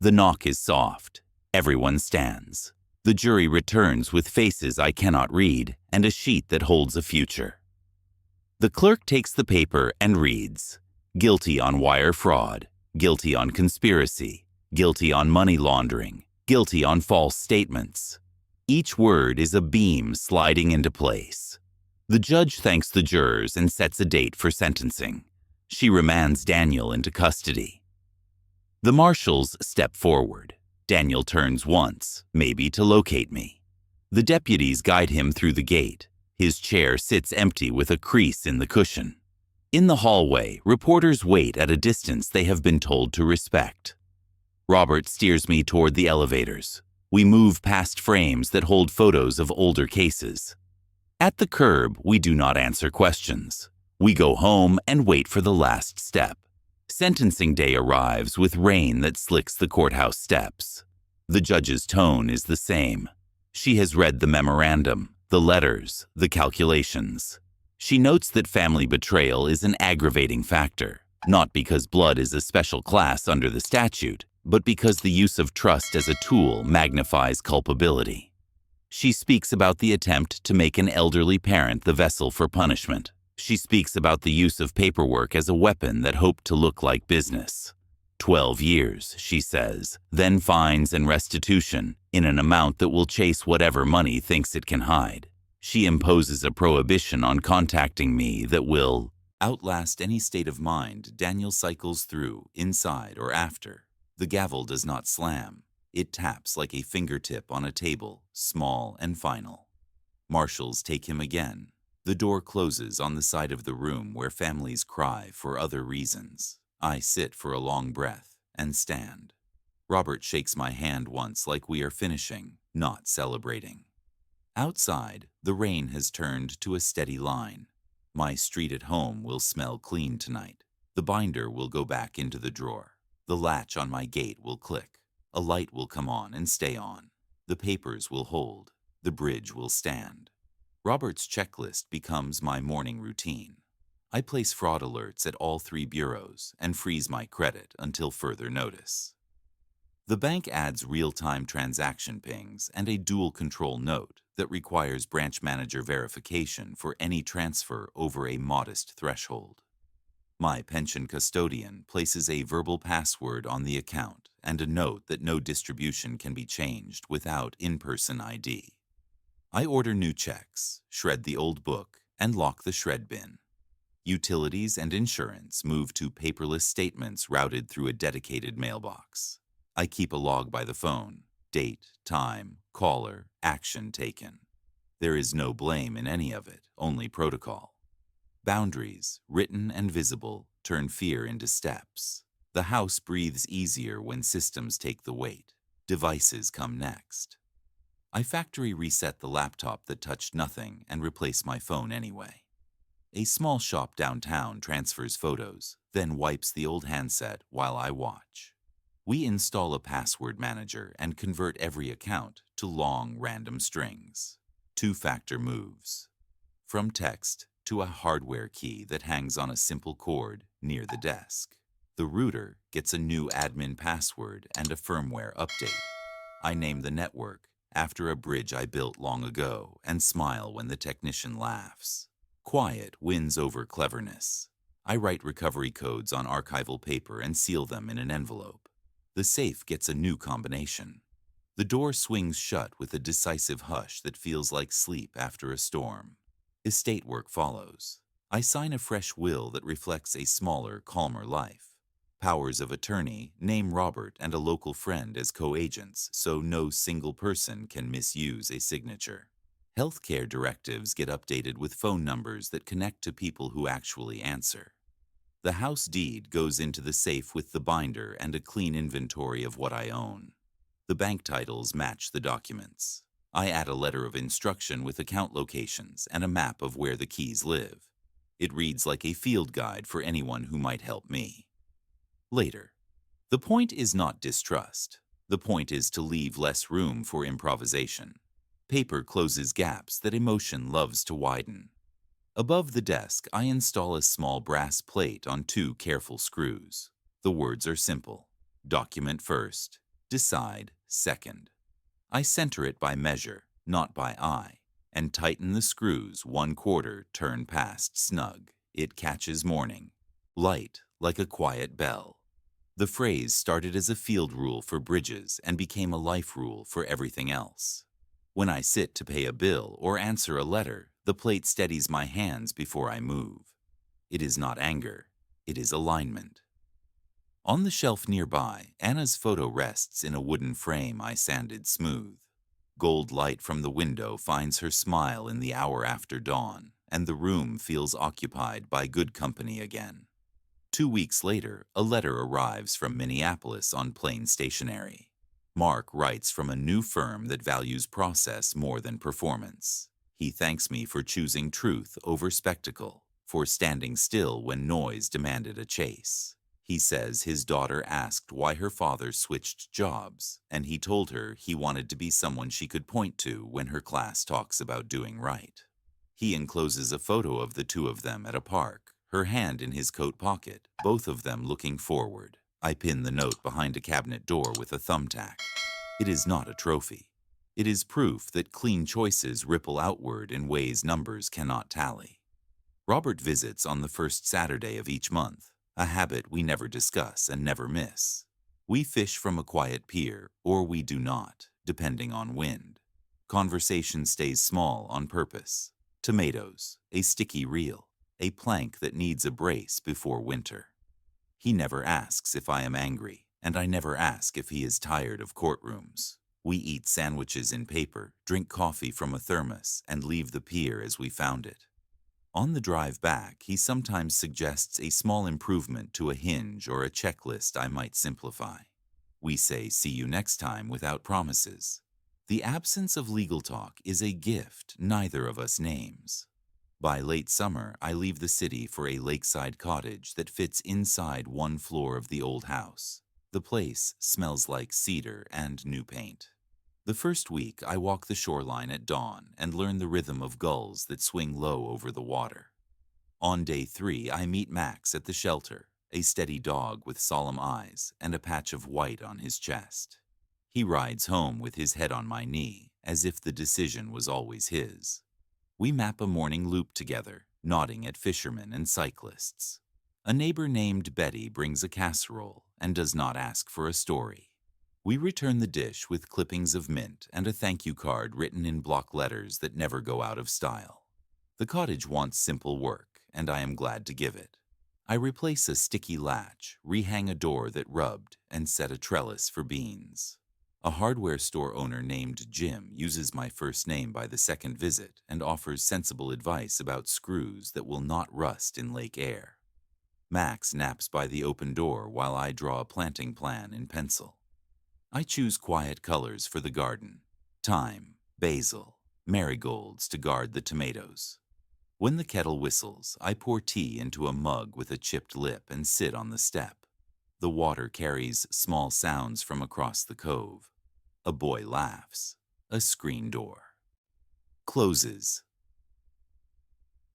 The knock is soft. Everyone stands. The jury returns with faces I cannot read and a sheet that holds a future. The clerk takes the paper and reads, guilty on wire fraud, guilty on conspiracy, guilty on money laundering, guilty on false statements. Each word is a beam sliding into place. The judge thanks the jurors and sets a date for sentencing. She remands Daniel into custody. The marshals step forward. Daniel turns once, maybe to locate me. The deputies guide him through the gate. His chair sits empty with a crease in the cushion. In the hallway, reporters wait at a distance they have been told to respect. Robert steers me toward the elevators. We move past frames that hold photos of older cases. At the curb, we do not answer questions. We go home and wait for the last step. Sentencing day arrives with rain that slicks the courthouse steps. The judge's tone is the same. She has read the memorandum, the letters, the calculations. She notes that family betrayal is an aggravating factor, not because blood is a special class under the statute, but because the use of trust as a tool magnifies culpability. She speaks about the attempt to make an elderly parent the vessel for punishment. She speaks about the use of paperwork as a weapon that hoped to look like business. 12 years, she says, then fines and restitution in an amount that will chase whatever money thinks it can hide. She imposes a prohibition on contacting me that will outlast any state of mind Daniel cycles through, inside or after. The gavel does not slam. It taps like a fingertip on a table, small and final. Marshals take him again. The door closes on the side of the room where families cry for other reasons. I sit for a long breath and stand. Robert shakes my hand once like we are finishing, not celebrating. Outside, the rain has turned to a steady line. My street at home will smell clean tonight. The binder will go back into the drawer. The latch on my gate will click. A light will come on and stay on. The papers will hold. The bridge will stand. Robert's checklist becomes my morning routine. I place fraud alerts at all 3 bureaus and freeze my credit until further notice. The bank adds real-time transaction pings and a dual control note that requires branch manager verification for any transfer over a modest threshold. My pension custodian places a verbal password on the account and a note that no distribution can be changed without in-person ID. I order new checks, shred the old book, and lock the shred bin. Utilities and insurance move to paperless statements routed through a dedicated mailbox. I keep a log by the phone, date, time, caller, action taken. There is no blame in any of it, only protocol. Boundaries, written and visible, turn fear into steps. The house breathes easier when systems take the weight. Devices come next. I factory reset the laptop that touched nothing and replace my phone anyway. A small shop downtown transfers photos, then wipes the old handset while I watch. We install a password manager and convert every account to long, random strings. 2-factor moves. From text to a hardware key that hangs on a simple cord near the desk. The router gets a new admin password and a firmware update. I name the network after a bridge I built long ago and smile when the technician laughs. Quiet wins over cleverness. I write recovery codes on archival paper and seal them in an envelope. The safe gets a new combination. The door swings shut with a decisive hush that feels like sleep after a storm. Estate work follows. I sign a fresh will that reflects a smaller, calmer life. Powers of attorney name Robert and a local friend as co-agents so no single person can misuse a signature. Healthcare directives get updated with phone numbers that connect to people who actually answer. The house deed goes into the safe with the binder and a clean inventory of what I own. The bank titles match the documents. I add a letter of instruction with account locations and a map of where the keys live. It reads like a field guide for anyone who might help me. Later. The point is not distrust. The point is to leave less room for improvisation. Paper closes gaps that emotion loves to widen. Above the desk, I install a small brass plate on 2 careful screws. The words are simple. Document first. Decide second. I center it by measure, not by eye, and tighten the screws 1/4 turn past snug. It catches morning. Light like a quiet bell. The phrase started as a field rule for bridges and became a life rule for everything else. When I sit to pay a bill or answer a letter, The plate steadies my hands before I move. It is not anger, it is alignment. On the shelf nearby, Anna's photo rests in a wooden frame I sanded smooth. Gold light from the window finds her smile in the hour after dawn, and the room feels occupied by good company again. 2 weeks later, a letter arrives from Minneapolis on plain stationery. Mark writes from a new firm that values process more than performance. He thanks me for choosing truth over spectacle, for standing still when noise demanded a chase. He says his daughter asked why her father switched jobs, and he told her he wanted to be someone she could point to when her class talks about doing right. He encloses a photo of the two of them at a park, her hand in his coat pocket, both of them looking forward. I pin the note behind a cabinet door with a thumbtack. It is not a trophy. It is proof that clean choices ripple outward in ways numbers cannot tally. Robert visits on the first Saturday of each month, a habit we never discuss and never miss. We fish from a quiet pier, or we do not, depending on wind. Conversation stays small on purpose. Tomatoes, a sticky reel, a plank that needs a brace before winter. He never asks if I am angry, and I never ask if he is tired of courtrooms. We eat sandwiches in paper, drink coffee from a thermos, and leave the pier as we found it. On the drive back, he sometimes suggests a small improvement to a hinge or a checklist I might simplify. We say see you next time without promises. The absence of legal talk is a gift neither of us names. By late summer, I leave the city for a lakeside cottage that fits inside one floor of the old house. The place smells like cedar and new paint. The first week, I walk the shoreline at dawn and learn the rhythm of gulls that swing low over the water. On day 3, I meet Max at the shelter, a steady dog with solemn eyes and a patch of white on his chest. He rides home with his head on my knee, as if the decision was always his. We map a morning loop together, nodding at fishermen and cyclists. A neighbor named Betty brings a casserole and does not ask for a story. We return the dish with clippings of mint and a thank you card written in block letters that never go out of style. The cottage wants simple work, and I am glad to give it. I replace a sticky latch, rehang a door that rubbed, and set a trellis for beans. A hardware store owner named Jim uses my first name by the second visit and offers sensible advice about screws that will not rust in lake air. Max naps by the open door while I draw a planting plan in pencil. I choose quiet colors for the garden: thyme, basil, marigolds to guard the tomatoes. When the kettle whistles, I pour tea into a mug with a chipped lip and sit on the step. The water carries small sounds from across the cove. A boy laughs. A screen door closes.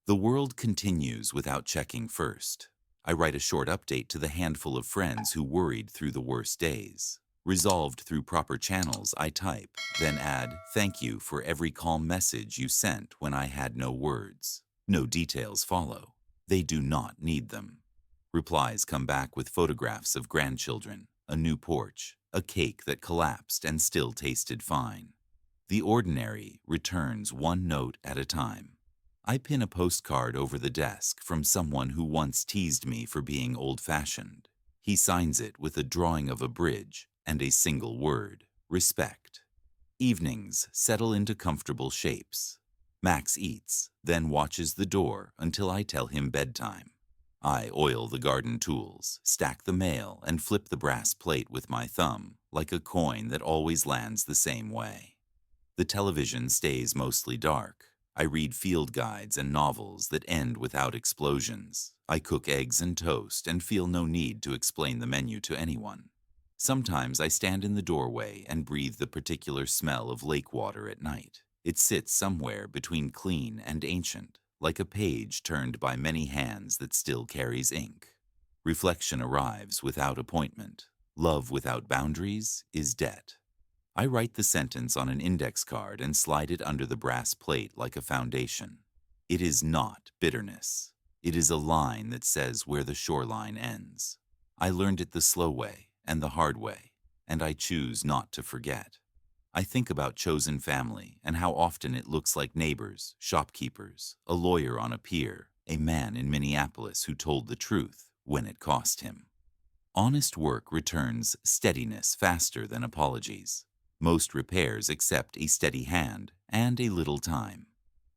The world continues without checking first. I write a short update to the handful of friends who worried through the worst days. Resolved through proper channels, I type, then add, "Thank you for every calm message you sent when I had no words." No details follow. They do not need them. Replies come back with photographs of grandchildren, a new porch, a cake that collapsed and still tasted fine. The ordinary returns one note at a time. I pin a postcard over the desk from someone who once teased me for being old-fashioned. He signs it with a drawing of a bridge and a single word: respect. Evenings settle into comfortable shapes. Max eats, then watches the door until I tell him bedtime. I oil the garden tools, stack the mail, and flip the brass plate with my thumb, like a coin that always lands the same way. The television stays mostly dark. I read field guides and novels that end without explosions. I cook eggs and toast and feel no need to explain the menu to anyone. Sometimes I stand in the doorway and breathe the particular smell of lake water at night. It sits somewhere between clean and ancient, like a page turned by many hands that still carries ink. Reflection arrives without appointment. Love without boundaries is debt. I write the sentence on an index card and slide it under the brass plate like a foundation. It is not bitterness. It is a line that says where the shoreline ends. I learned it the slow way and the hard way, and I choose not to forget. I think about chosen family and how often it looks like neighbors, shopkeepers, a lawyer on a pier, a man in Minneapolis who told the truth when it cost him. Honest work returns steadiness faster than apologies. Most repairs accept a steady hand and a little time.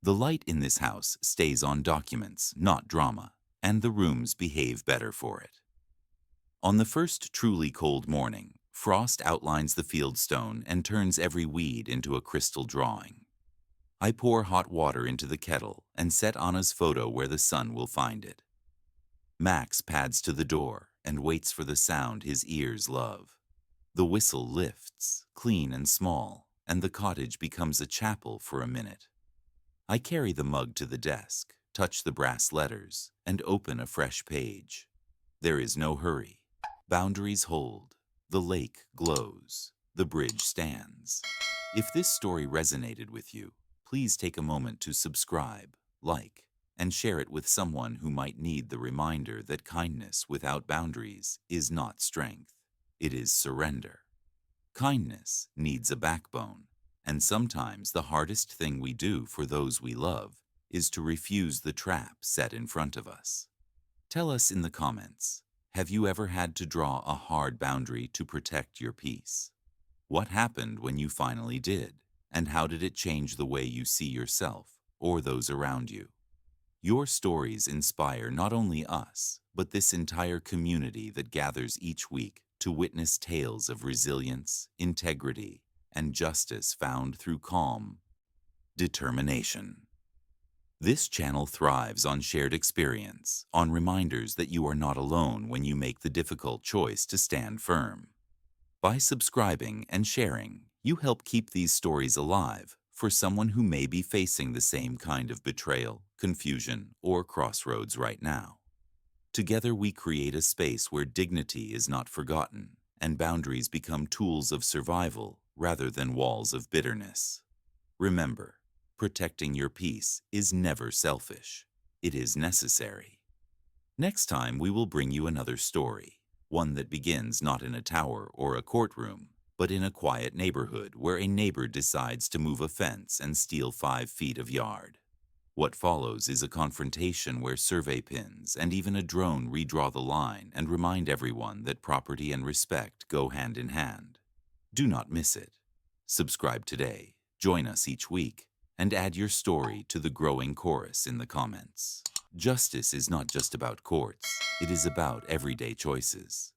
The light in this house stays on documents, not drama, and the rooms behave better for it. On the first truly cold morning, frost outlines the fieldstone and turns every weed into a crystal drawing. I pour hot water into the kettle and set Anna's photo where the sun will find it. Max pads to the door and waits for the sound his ears love. The whistle lifts, clean and small, and the cottage becomes a chapel for a minute. I carry the mug to the desk, touch the brass letters, and open a fresh page. There is no hurry. Boundaries hold. The lake glows. The bridge stands. If this story resonated with you, please take a moment to subscribe, like, and share it with someone who might need the reminder that kindness without boundaries is not strength. It is surrender. Kindness needs a backbone, and sometimes the hardest thing we do for those we love is to refuse the trap set in front of us. Tell us in the comments, have you ever had to draw a hard boundary to protect your peace? What happened when you finally did, and how did it change the way you see yourself or those around you? Your stories inspire not only us, but this entire community that gathers each week to witness tales of resilience, integrity, and justice found through calm determination. This channel thrives on shared experience, on reminders that you are not alone when you make the difficult choice to stand firm. By subscribing and sharing, you help keep these stories alive for someone who may be facing the same kind of betrayal, confusion, or crossroads right now. Together we create a space where dignity is not forgotten and boundaries become tools of survival rather than walls of bitterness. Remember, protecting your peace is never selfish. It is necessary. Next time we will bring you another story, one that begins not in a tower or a courtroom, but in a quiet neighborhood where a neighbor decides to move a fence and steal 5 feet of yard. What follows is a confrontation where survey pins and even a drone redraw the line and remind everyone that property and respect go hand in hand. Do not miss it. Subscribe today, join us each week, and add your story to the growing chorus in the comments. Justice is not just about courts, it is about everyday choices.